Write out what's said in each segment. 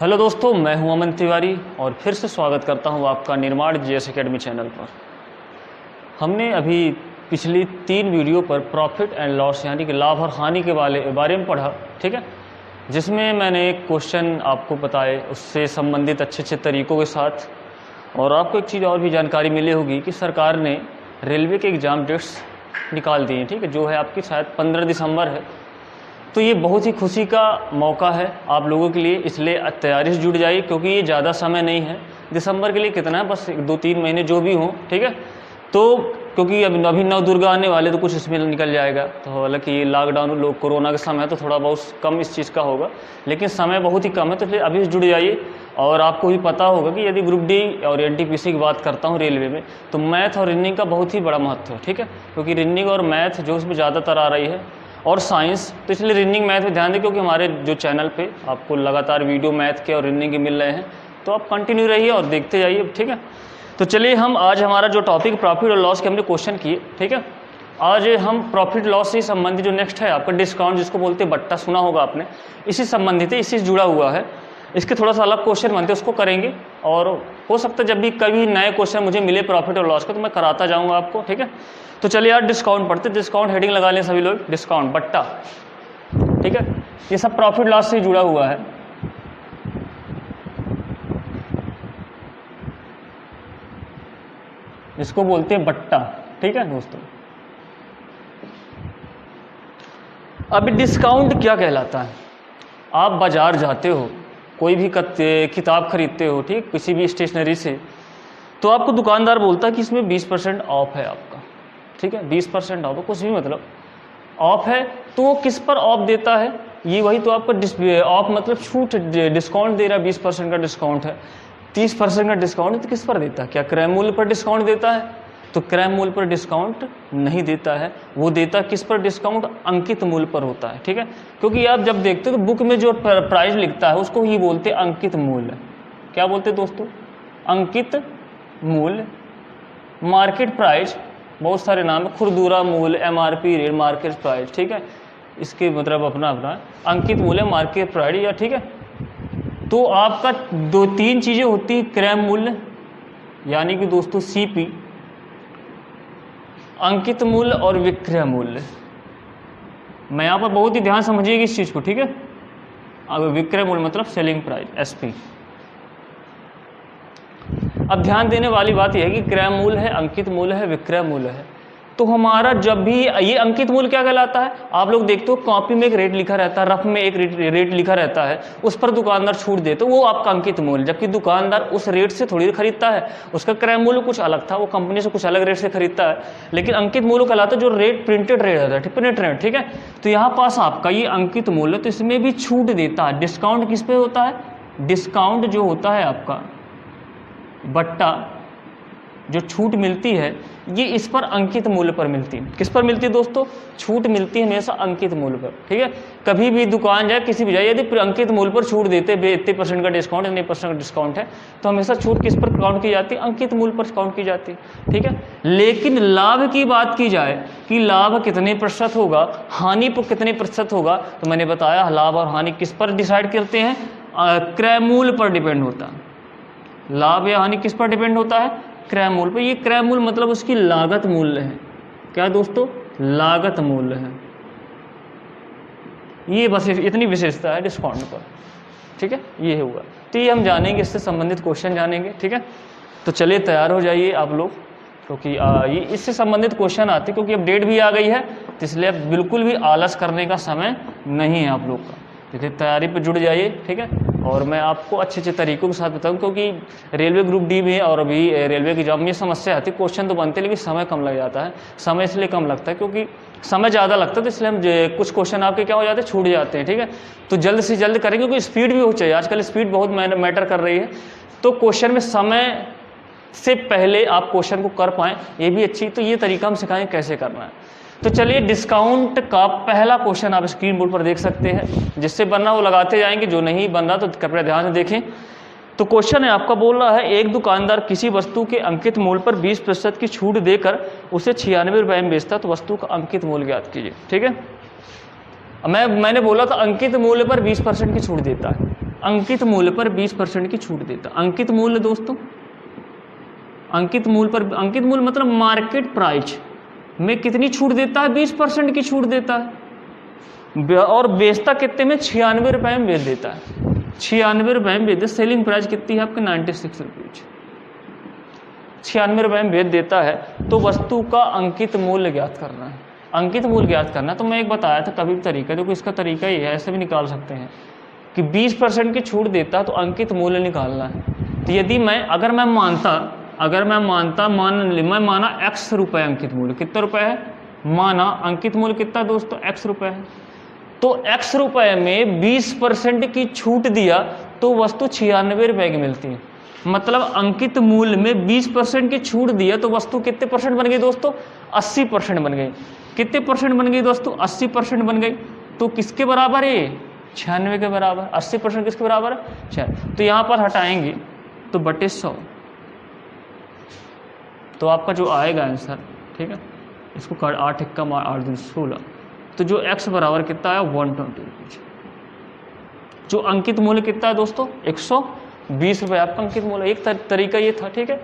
Hello दोस्तों, मैं हूं अमन तिवारी और फिर से स्वागत करता हूं आपका निर्माण जीएस एकेडमी चैनल पर। हमने अभी पिछली 3 वीडियो पर प्रॉफिट एंड लॉस यानी कि लाभ और हानि के बारे में पढ़ा, ठीक है, जिसमें मैंने एक क्वेश्चन आपको बताए उससे संबंधित अच्छे तरीक़ों के साथ। और आपको एक चीज़ और भी जानकारी मिली होगी कि सरकार ने रेलवे के एग्ज़ाम डेट्स निकाल दिए हैं, ठीक है, जो है आपकी शायद 15 दिसंबर है। तो ये बहुत ही खुशी का मौका है आप लोगों के लिए, इसलिए तैयारी से जुड़ जाइए क्योंकि ये ज़्यादा समय नहीं है। दिसंबर के लिए कितना है, बस 2-3 महीने जो भी हों, ठीक है। तो क्योंकि अभी नव दुर्गा आने वाले तो कुछ इसमें निकल जाएगा। तो हालांकि ये लॉकडाउन लोग कोरोना का समय है तो थोड़ा बहुत कम इस चीज़ का होगा, लेकिन समय बहुत ही कम है। तो इसलिए अभी से जुड़ जाइए। और आपको भी पता होगा कि यदि ग्रुप डी और एनटीपीसी की बात करता हूँ रेलवे में, तो मैथ और रीजनिंग का बहुत ही बड़ा महत्व है, ठीक है, क्योंकि रीजनिंग और मैथ जो उसमें ज़्यादातर आ रही है और साइंस, तो इसलिए रीजनिंग मैथ पे ध्यान दें क्योंकि हमारे जो चैनल पे आपको लगातार वीडियो मैथ के और रीजनिंग के मिल रहे हैं, तो आप कंटिन्यू रहिए और देखते जाइए, ठीक है। तो चलिए हम आज हमारा जो टॉपिक प्रॉफिट और लॉस के हमने क्वेश्चन किए, ठीक है। आज हम प्रॉफिट लॉस से संबंधित जो नेक्स्ट है आपका डिस्काउंट, जिसको बोलते हैं बट्टा, सुना होगा आपने, इसी संबंधित है, इससे जुड़ा हुआ है। इसके थोड़ा सा अलग क्वेश्चन बनते हैं, उसको करेंगे। और हो सकता है जब भी कभी नए क्वेश्चन मुझे मिले प्रॉफिट और लॉस का तो मैं कराता जाऊँगा आपको, ठीक है। तो चलिए यार डिस्काउंट पढ़ते, डिस्काउंट हेडिंग लगा लें सभी लोग, डिस्काउंट बट्टा, ठीक है। ये सब प्रॉफिट लॉस से जुड़ा हुआ है। इसको बोलते हैं बट्टा, ठीक है दोस्तों। अब डिस्काउंट क्या कहलाता है? आप बाजार जाते हो, कोई भी किताब खरीदते हो, ठीक, किसी भी स्टेशनरी से, तो आपको दुकानदार बोलता है कि इसमें 20% ऑफ है आपका, ठीक है, 20% ऑफ है, कुछ भी मतलब ऑफ है। तो वो किस पर ऑफ देता है? ये वही तो आपका ऑफ मतलब छूट, डिस्काउंट दे रहा है, 20% का डिस्काउंट है, 30% का डिस्काउंट है, तो किस पर देता है? क्या क्रय मूल्य पर डिस्काउंट देता है? तो क्रय मूल्य पर डिस्काउंट नहीं देता है। वो देता किस पर डिस्काउंट? अंकित मूल्य पर होता है, ठीक है। क्योंकि आप जब देखते हो तो बुक में जो प्राइस लिखता है उसको ही बोलते हैं अंकित मूल्य। क्या बोलते हैं दोस्तों? अंकित मूल्य। मार्केट प्राइस, बहुत सारे नाम है, खुरदुरा मूल्य, एमआरपी रेट, मार्केट प्राइस, ठीक है, इसके मतलब अपना अपना अंकित मूल्य, मार्केट प्राइस, या ठीक है। तो आपका 2-3 चीजें होती है, क्रय मूल्य यानी कि दोस्तों सीपी, अंकित मूल्य और विक्रय मूल्य। मैं यहाँ पर बहुत ही ध्यान समझिएगा इस चीज को, ठीक है। अब विक्रय मूल्य मतलब सेलिंग प्राइस, एसपी। अब ध्यान देने वाली बात यह है कि क्रय मूल्य है, अंकित मूल्य है, विक्रय मूल्य है। तो हमारा जब भी ये अंकित मूल्य क्या कहलाता है? आप लोग देखते हो कॉपी में एक रेट लिखा रहता है, रफ में एक रेट लिखा रहता है, उस पर दुकानदार छूट दे तो वो आपका अंकित मूल्य, जबकि दुकानदार उस रेट से थोड़ी खरीदता है, उसका क्रय मूल्य कुछ अलग था, वो कंपनी से कुछ अलग रेट से खरीदता है। लेकिन अंकित मूल्य कहलाता है जो रेट प्रिंटेड रेट रहता है, प्रिंटेड रेट, ठीक है। तो यहाँ पास आपका ये अंकित मूल्य, तो इसमें भी छूट देता है। डिस्काउंट किस पे होता है? डिस्काउंट जो होता है आपका बट्टा, जो छूट मिलती है ये इस पर अंकित मूल्य पर मिलती है। किस पर मिलती है दोस्तों? छूट मिलती है हमेशा अंकित मूल्य पर, ठीक है। कभी भी दुकान जाए, किसी भी जाए, यदि अंकित मूल्य पर छूट देते हैं, 80% का डिस्काउंट, 90% का डिस्काउंट है, तो हमेशा छूट किस पर काउंट की जाती है? अंकित मूल्य पर काउंट की जाती है, ठीक है। लेकिन लाभ की बात की जाए कि लाभ कितने प्रतिशत होगा, हानि पर कितने प्रतिशत होगा, तो मैंने बताया लाभ और हानि किस पर डिसाइड करते हैं? क्रय मूल्य पर डिपेंड होता है। लाभ या हानि किस पर डिपेंड होता है? क्रय मूल्य पर। ये क्रय मूल्य मतलब उसकी लागत मूल्य है। क्या दोस्तों? लागत मूल्य है। ये बस इतनी विशेषता है डिस्काउंट पर, ठीक है। ये हुआ, तो ये हम जानेंगे, इससे संबंधित क्वेश्चन जानेंगे, ठीक है। तो चलिए तैयार हो जाइए आप लोग, क्योंकि ये इससे संबंधित क्वेश्चन आते हैं, क्योंकि अब डेट भी आ गई है, तो इसलिए अब बिल्कुल भी आलस करने का समय नहीं है आप लोग का। देखिए तैयारी पर जुड़ जाइए, ठीक है। और मैं आपको अच्छे तरीकों के साथ बताऊं, क्योंकि रेलवे ग्रुप डी में और अभी रेलवे की जॉब में समस्या आती है, क्वेश्चन तो बनते लेकिन समय कम लग जाता है। समय इसलिए कम लगता है क्योंकि समय ज़्यादा लगता है, तो इसलिए हम कुछ क्वेश्चन आपके क्या हो जाते हैं, छूट जाते हैं, ठीक है। तो जल्द से जल्द करेंगे, क्योंकि स्पीड भी हो चाहिए, आजकल स्पीड बहुत मैटर कर रही है। तो क्वेश्चन में समय से पहले आप क्वेश्चन को कर पाएँ, ये भी अच्छी, तो ये तरीका हम सिखाएंगे कैसे करना है। तो चलिए डिस्काउंट का पहला क्वेश्चन आप स्क्रीन बोर्ड पर देख सकते हैं, जिससे बनना वो लगाते जाएंगे, जो नहीं बन रहा तो कृपया ध्यान से देखें। तो क्वेश्चन है आपका, बोल रहा है एक दुकानदार किसी वस्तु के अंकित मूल्य पर 20% की छूट देकर उसे 96 रुपये में बेचता, तो वस्तु का अंकित मूल्य ज्ञात कीजिए, ठीक है। मैंने बोला था अंकित मूल्य पर 20% की छूट देता है। अंकित मूल्य पर 20% की छूट देता। अंकित मूल्य दोस्तों, अंकित मूल्य पर, अंकित मूल्य मतलब मार्केट प्राइस में कितनी छूट देता है? 20% की छूट देता है। और बेचता कितने में? 96 रुपये में बेच देता है। 96 रुपये में बेच देता। सेलिंग प्राइस कितनी है आपके? 96 रुपीज। 96 रुपये में बेच देता है। तो वस्तु का अंकित मूल्य ज्ञात करना है। अंकित मूल्य ज्ञात करना, तो मैं एक बताया था कभी भी तरीका, देखो इसका तरीका ये है, ऐसे भी निकाल सकते हैं कि 20% की छूट देता तो अंकित मूल्य निकालना है। तो यदि मैं, अगर मैं माना x रुपये अंकित मूल्य, कितना रुपए है? माना अंकित मूल्य कितना दोस्तों? x रुपये है। तो x रुपये में 20% की छूट दिया तो वस्तु 96 रुपये की मिलती है। मतलब अंकित मूल्य में 20% की छूट दिया तो वस्तु कितने परसेंट बन गई दोस्तों? 80% बन गई। कितने परसेंट बन गई दोस्तों? 80% बन गई। तो किसके बराबर है? 96 के बराबर। 80% किसके बराबर है? 96। तो यहाँ पर हटाएंगे तो बटे 100, तो आपका जो आएगा आंसर, ठीक है, इसको 8 × 8 × 16, तो जो x बराबर कितना आया? 120 रुपीज। जो अंकित मूल्य कितना है दोस्तों? 120 रुपये आपका अंकित मूल्य। एक तरीका ये था, ठीक है,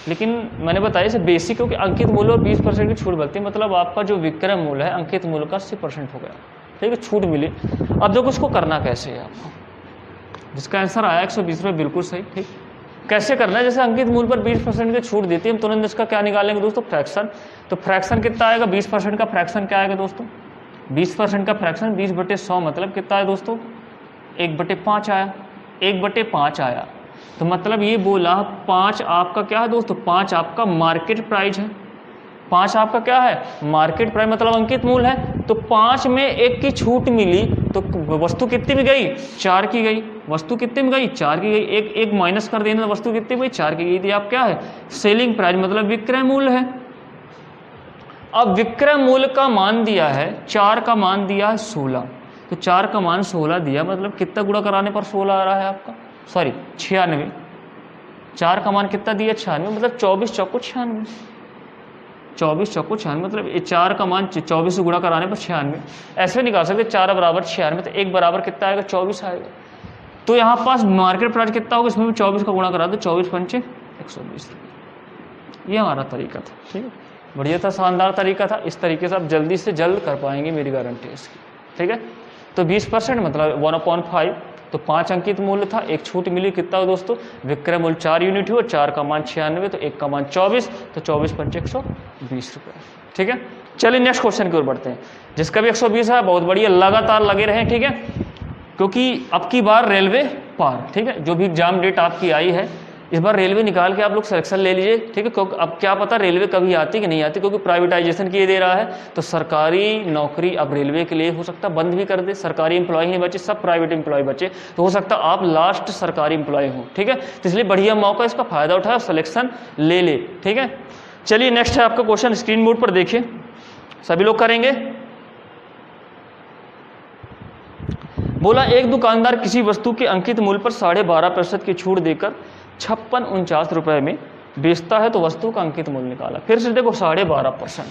लेकिन मैंने बताया इसे बेसिक, क्योंकि अंकित मूल्य और 20% की छूट बढ़ती है, मतलब आपका जो विक्रय मूल्य है अंकित मूल्य का 80% हो गया, ठीक है, छूट मिली। अब देखो उसको करना कैसे है आपको, जिसका आंसर आया 120 रुपये, बिल्कुल सही। ठीक, कैसे करना है? जैसे अंकित मूल्य पर 20% की छूट देती है, हम तुरंत इसका क्या निकालेंगे दोस्तों? फ्रैक्शन। तो फ्रैक्शन कितना आएगा? 20% का फ्रैक्शन क्या आएगा दोस्तों? 20% का फ्रैक्शन 20/100 मतलब कितना है दोस्तों? 1/5 आया। 1/5 आया, तो मतलब ये बोला 5 आपका क्या है दोस्तों? 5 आपका मार्केट प्राइस है। 5 आपका क्या है? मार्केट प्राइस, मतलब अंकित मूल्य है। तो 5 में 1 की छूट मिली तो वस्तु कितनी में गई? 4 की गई। वस्तु कितनी में गई? 4 की गई। एक माइनस कर देना तो वस्तु कितनी में गई? 4 की गई। तो आप क्या है? सेलिंग प्राइस, मतलब विक्रय मूल्य है। अब विक्रय मूल्य का मान दिया है 4, का मान दिया है 16, तो 4 का मान 16 दिया, मतलब कितना गुणा कराने पर 16 आ रहा है आपका? सॉरी 96। 4 का मान कितना दिया? 96, मतलब 24 चौको 96। 24 चौको 96, मतलब 4 का मान 24 से गुणा कराने पर 96। ऐसे निकाल सकते 4 बराबर 96, तो 1 बराबर कितना आएगा? 24 आएगा। तो यहाँ पास मार्केट प्राइस कितना होगा? इसमें भी 24 का गुणा करा दो, 24 × 5 = 120 रुपये। ये हमारा तरीका था, ठीक है, बढ़िया था, शानदार तरीका था। इस तरीके से आप जल्दी से जल्द कर पाएंगे, मेरी गारंटी है इसकी, ठीक है। तो 20% मतलब 1/5, तो 5 अंकित मूल्य था, एक छूट मिली, कितना हो दोस्तों? विक्रय मूल्य 4 यूनिट हुआ, 4 का मान 96, तो 1 का मान 24, तो 24 × 5 = 120 रुपये, ठीक है। चलिए नेक्स्ट क्वेश्चन की ओर बढ़ते हैं, जिसका भी 120 है। बहुत बढ़िया, लगातार लगे रहें, ठीक है, क्योंकि अब की बार रेलवे पार, ठीक है, जो भी एग्जाम डेट आपकी आई है इस बार रेलवे निकाल के आप लोग सिलेक्शन ले लीजिए, ठीक है, क्योंकि अब क्या पता रेलवे कभी आती कि नहीं आती, क्योंकि प्राइवेटाइजेशन किए दे रहा है, तो सरकारी नौकरी अब रेलवे के लिए हो सकता बंद भी कर दे, सरकारी एम्प्लॉय नहीं बचे, सब प्राइवेट एम्प्लॉय बचे, तो हो सकता आप लास्ट सरकारी एम्प्लॉय हो, ठीक है। तो इसलिए बढ़िया मौका, इसका फायदा उठाए, सिलेक्शन ले ले, ठीक है। चलिए नेक्स्ट है आपका क्वेश्चन, स्क्रीन बोर्ड पर देखिए, सभी लोग करेंगे। बोला एक दुकानदार किसी वस्तु के अंकित मूल्य पर 12.5% की छूट देकर 56-49 रुपये में बेचता है, तो वस्तु का अंकित मूल्य निकाला। फिर से देखो 12.5%,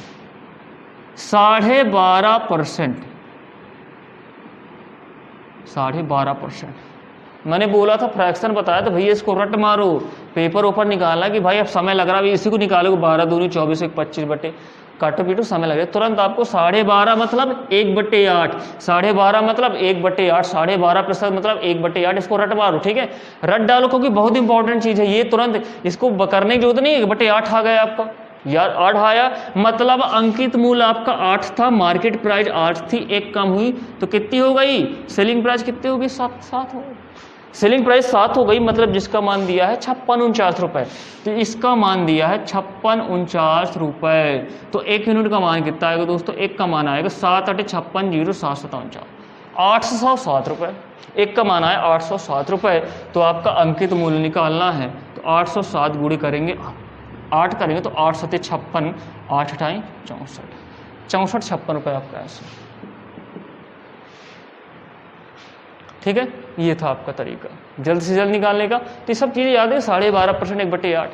12.5%। मैंने बोला था फ्रैक्शन बताया तो भैया इसको रट मारो, पेपर ऊपर निकालना कि भाई अब समय लग रहा है, इसी को निकालोगे 12 दूनी 24, 1 25 बटे काटो पीटो समय लगेगा, तुरंत आपको 12.5 मतलब 1/8, 12.5 मतलब 1/8, 12.5% मतलब 1/8, इसको रट मारो, ठीक है, रट डालो, क्योंकि बहुत इंपॉर्टेंट चीज़ है ये, तुरंत इसको करने की जरूरत नहीं है। 1/8 आ गया आपका, यार 8 आया, मतलब अंकित मूल्य आपका 8 था, मार्केट प्राइस 8 थी, 1 कम हुई तो कितनी हो गई? सेलिंग प्राइस कितनी होगी? 7 हो गई। सेलिंग प्राइस 7 हो गई, मतलब जिसका मान दिया है 56-49 रुपये, तो इसका मान दिया है 56-49 रुपये, तो 1 यूनिट का मान कितना आएगा दोस्तों? 1 का मान आएगा 7 × 8 = 56, 0 7 7 807 रुपये, 1 का मान आया 807 रुपये, तो आपका अंकित मूल्य निकालना है, तो 807 गुणे करेंगे 8 करेंगे तो 8 × 7 = 56, 8 × 8 = 64, 56 रुपये आपका आंसर, ठीक है। ये था आपका तरीका जल्द से जल्द निकालने का। तो ये सब चीज़ें याद है, 12.5%, 1/8,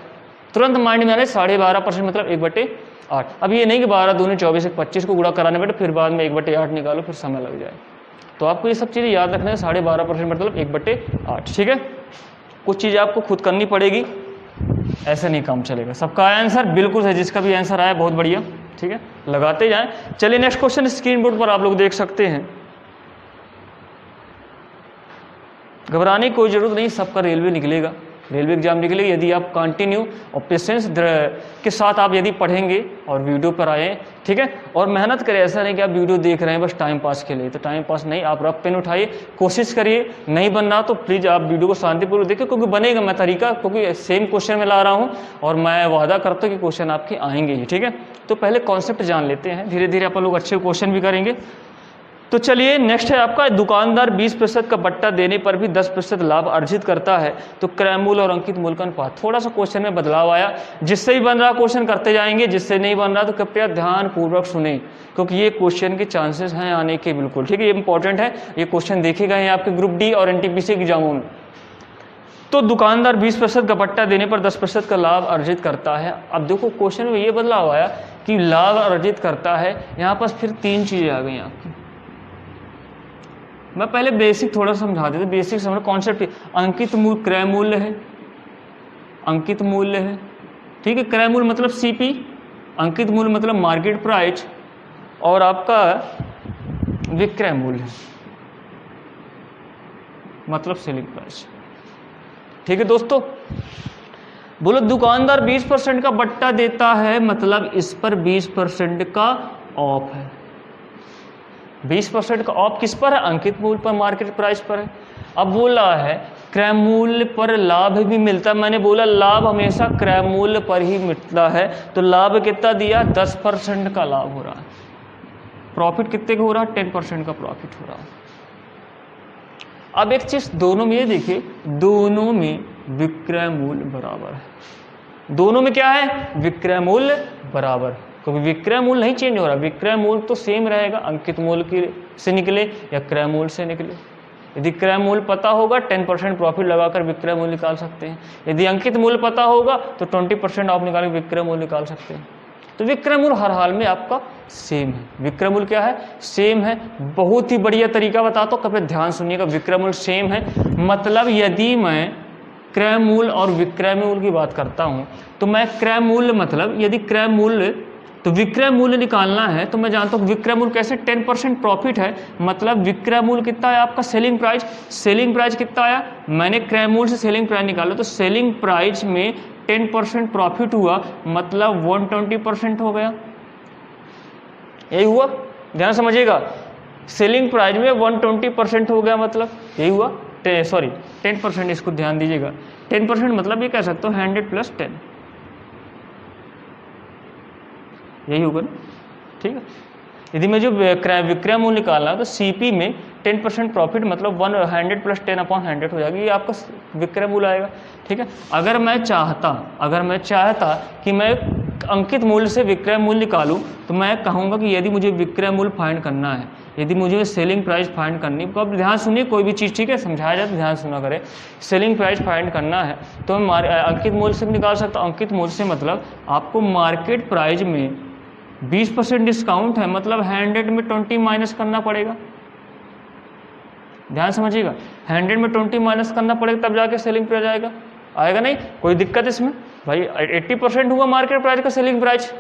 तुरंत माइंड में आ रहे 12.5% मतलब 1/8। अब ये नहीं कि 12 दूनी 24, 1 25 को गुणा कराने बैठे फिर बाद में 1/8 निकालो, फिर समय लग जाए, तो आपको ये सब चीज़ें याद रखना है। 12.5% मतलब 1/8, ठीक है। कुछ चीज़ें आपको खुद करनी पड़ेगी, ऐसे नहीं काम चलेगा। सबका आंसर बिल्कुल है, जिसका भी आंसर आया बहुत बढ़िया, ठीक है, लगाते जाएं। चलिए नेक्स्ट क्वेश्चन स्क्रीन बोर्ड पर आप लोग देख सकते हैं। घबराने की कोई ज़रूरत नहीं, सबका रेलवे निकलेगा, रेलवे एग्जाम निकलेगा यदि आप कंटिन्यू और पेशेंस के साथ आप यदि पढ़ेंगे और वीडियो पर आए, ठीक है, और मेहनत करें। ऐसा नहीं कि आप वीडियो देख रहे हैं बस टाइम पास के लिए, तो टाइम पास नहीं, आप रफ पेन उठाइए, कोशिश करिए। नहीं बन रहा तो प्लीज़ आप वीडियो को शांतिपूर्वक देखिए, क्योंकि बनेगा। मैं तरीका, क्योंकि सेम क्वेश्चन में ला रहा हूँ और मैं वादा करता हूँ कि क्वेश्चन आपके आएंगे ही, ठीक है। तो पहले कॉन्सेप्ट जान लेते हैं, धीरे धीरे आप लोग अच्छे क्वेश्चन भी करेंगे। तो चलिए नेक्स्ट है आपका, दुकानदार 20% का बट्टा देने पर भी 10% लाभ अर्जित करता है, तो क्रय मूल्य और अंकित मूल्य का अनुपात। थोड़ा सा क्वेश्चन में बदलाव आया, जिससे भी बन रहा क्वेश्चन करते जाएंगे, जिससे नहीं बन रहा तो कृपया ध्यानपूर्वक सुने, क्योंकि ये क्वेश्चन के चांसेस हैं आने के बिल्कुल, ठीक है। ये इंपॉर्टेंट है, ये क्वेश्चन देखे गए हैं आपके ग्रुप डी और एनटीपीसी एग्जामों में। तो दुकानदार 20% का बट्टा देने पर 10% का लाभ अर्जित करता है। अब देखो क्वेश्चन में ये बदलाव आया कि लाभ अर्जित करता है, यहाँ पर फिर 3 चीज़ें आ गई आपकी। मैं पहले बेसिक थोड़ा समझा देता, बेसिक समझ कॉन्सेप्ट। अंकित मूल्य क्रय मूल्य है, अंकित मूल्य है, ठीक है। क्रय मूल्य मतलब सीपी, अंकित मूल्य मतलब मार्केट प्राइस, और आपका विक्रय मूल्य मतलब सेलिंग प्राइस, ठीक है दोस्तों। बोलो दुकानदार 20% का बट्टा देता है, मतलब इस पर 20% का ऑफ है। 20% का ऑफ किस पर है? अंकित मूल्य पर, मार्केट प्राइस पर है। अब बोला है क्रय मूल्य पर लाभ भी मिलता है। मैंने बोला लाभ हमेशा क्रय मूल्य पर ही मिलता है, तो लाभ कितना दिया? 10% का लाभ हो रहा है। प्रॉफिट कितने का हो रहा है? 10% का प्रॉफिट हो रहा है। अब एक चीज दोनों में ये देखिए, दोनों में विक्रय मूल्य बराबर है। दोनों में क्या है? विक्रय मूल्य बराबर, क्योंकि विक्रय मूल्य नहीं चेंज हो रहा, विक्रय मूल्य तो सेम रहेगा, अंकित मूल्य की से निकले या क्रय मूल्य से निकले। यदि क्रय मूल्य पता होगा 10% प्रॉफिट लगाकर विक्रय मूल्य निकाल सकते हैं। यदि अंकित मूल्य पता होगा तो 20% ऑफ निकाल के विक्रय मूल्य निकाल सकते हैं। तो विक्रय मूल्य हर हाल में आपका सेम है। विक्रय मूल्य क्या है? सेम है। बहुत ही बढ़िया तरीका बताता हूँ, कभी ध्यान सुनिएगा। विक्रय मूल्य सेम है, मतलब यदि मैं क्रय मूल्य और विक्रय मूल्य की बात करता हूँ, तो मैं क्रय मूल्य मतलब यदि क्रय मूल्य तो विक्रय मूल्य निकालना है, तो मैं जानता हूँ विक्रय मूल्य कैसे? 10% प्रॉफिट है, मतलब विक्रय मूल्य कितना है आपका? Selling price. सेलिंग प्राइस कितना आया? मैंने क्रय मूल्य से सेलिंग प्राइस निकाला, तो सेलिंग प्राइस में 10% प्रॉफिट हुआ, मतलब 120% हो गया। यही हुआ, ध्यान समझिएगा। सेलिंग प्राइस में 120% हो गया, मतलब यही हुआ। 10%, इसको ध्यान दीजिएगा। 10% मतलब ये कह सकते हो 100 + 10, यही होगा ना, ठीक है। यदि मैं जो विक्रय मूल्य निकालना तो सीपी में 10% प्रॉफिट मतलब 100 + 10/100 हो जाएगी, ये आपका विक्रय मूल्य आएगा, ठीक है। अगर मैं चाहता कि मैं अंकित मूल्य से विक्रय मूल्य निकालूं, तो मैं कहूँगा कि यदि मुझे विक्रय मूल्य फाइंड करना है, यदि मुझे सेलिंग प्राइस फाइंड करनी, तो अब ध्यान सुनिए, कोई भी चीज़, ठीक है, समझाया जाए तो ध्यान सुना करें। सेलिंग प्राइस फाइंड करना है तो मैं अंकित मूल्य से निकाल सकता हूँ। अंकित मूल्य से मतलब आपको मार्केट प्राइस में 20% डिस्काउंट है, मतलब 100 में 20 माइनस करना पड़ेगा। ध्यान समझिएगा, 100 में 20 माइनस करना पड़ेगा, तब जाके सेलिंग प्राइस आएगा नहीं, कोई दिक्कत इसमें भाई। 80% हुआ मार्केट प्राइस का सेलिंग प्राइस।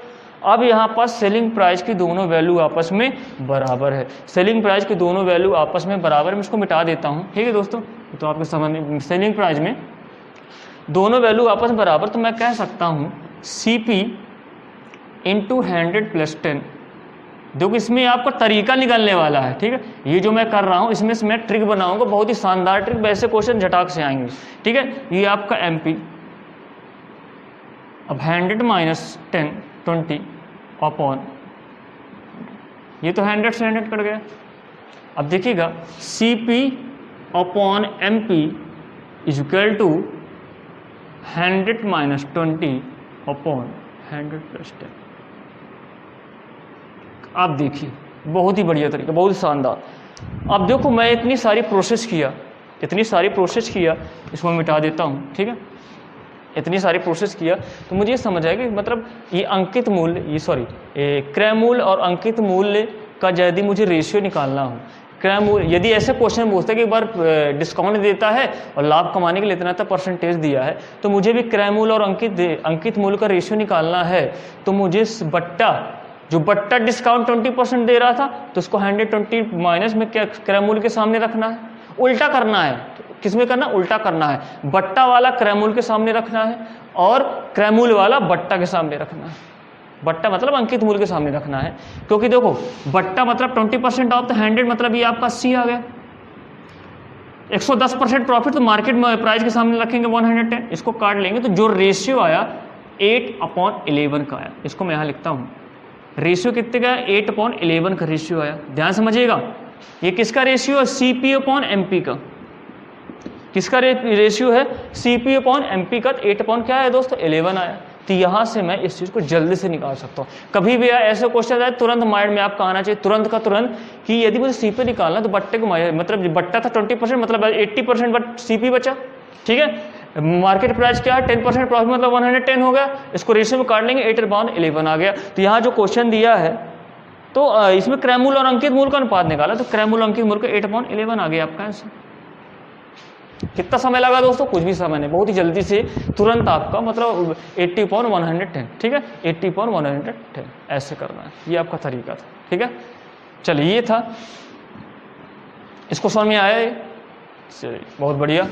अब यहाँ पर सेलिंग प्राइस की दोनों वैल्यू आपस में बराबर है। सेलिंग प्राइस की दोनों वैल्यू आपस में बराबर है, मैं इसको मिटा देता हूँ, ठीक है दोस्तों। तो आपके समझ, सेलिंग प्राइस में दोनों वैल्यू आपस में बराबर, तो मैं कह सकता हूँ CP × 100 + 10। देखो इसमें आपका तरीका निकलने वाला है, ठीक है। ये जो मैं कर रहा हूँ इसमें से मैं ट्रिक बनाऊंगा, बहुत ही शानदार ट्रिक, वैसे क्वेश्चन झटाक से आएंगे, ठीक है। ये आपका MP, अब 100 - 10 20 अपॉन, ये तो 100 से 100 कट गया। अब देखिएगा CP / MP = 100 - 20 अपॉन 100 + 10। आप देखिए, बहुत ही बढ़िया तरीका, बहुत शानदार। अब देखो मैं इतनी सारी प्रोसेस किया, इसको मैं मिटा देता हूँ, ठीक है। इतनी सारी प्रोसेस किया तो मुझे ये समझ आया कि मतलब ये अंकित मूल्य, क्रय मूल्य और अंकित मूल्य का यदि मुझे रेशियो निकालना हो, क्रय मूल्य, यदि ऐसे क्वेश्चन पूछते हैं कि एक बार डिस्काउंट देता है और लाभ कमाने के लिए इतना तक परसेंटेज दिया है, तो मुझे भी क्रय मूल्य और अंकित मूल्य का रेशियो निकालना है, तो मुझे जो बट्टा डिस्काउंट 20% दे रहा था, तो उसको 120 माइनस में क्या क्रय मूल्य के सामने रखना है, उल्टा करना है। किसमें करना? उल्टा करना है। बट्टा वाला क्रय मूल्य के सामने रखना है और क्रय मूल्य वाला बट्टा के सामने रखना है। बट्टा मतलब अंकित मूल्य के सामने रखना है, क्योंकि देखो बट्टा मतलब 20% ऑफ द 100 मतलब ये आपका 80 आ गया। 110% प्रॉफिट तो मार्केट में प्राइस के सामने रखेंगे 110, इसको काट लेंगे तो जो रेशियो आया 8/11 का आया। इसको मैं यहाँ लिखता हूँ, रेशियो कितने का? 8/11 का रेशियो आया। ध्यान समझिएगा, ये किसका रेशियो है? CP/MP का। किसका रेशियो है? CP/MP का। 8 क्या है दोस्तों? 11 आया। तो यहाँ से मैं इस चीज़ को जल्दी से निकाल सकता हूँ। कभी भी ऐसे क्वेश्चन आए तुरंत माइंड में आपका आना चाहिए, तुरंत का तुरंत, कि यदि मुझे CP निकालना तो बट्टे को मतलब बट्टा था 20% मतलब 80% बट CP बचा, ठीक है। मार्केट प्राइस क्या है? 10% प्रॉफिट मतलब 110 हो गया। इसको रेशियो में काट लेंगे, 8/11 आ गया। तो यहाँ जो क्वेश्चन दिया है तो इसमें क्रय मूल्य और अंकित मूल्य का अनुपात निकाला, तो क्रय मूल्य अंकित मूल्य का 8/11 आ गया आपका आंसर। कितना समय लगा दोस्तों? कुछ भी समय नहीं, बहुत ही जल्दी से तुरंत आपका मतलब 80/110, ठीक है, 80/110 ऐसे करना है। ये आपका तरीका था, ठीक है। चलिए ये था, इसको समझ में आया ये? चलिए बहुत बढ़िया।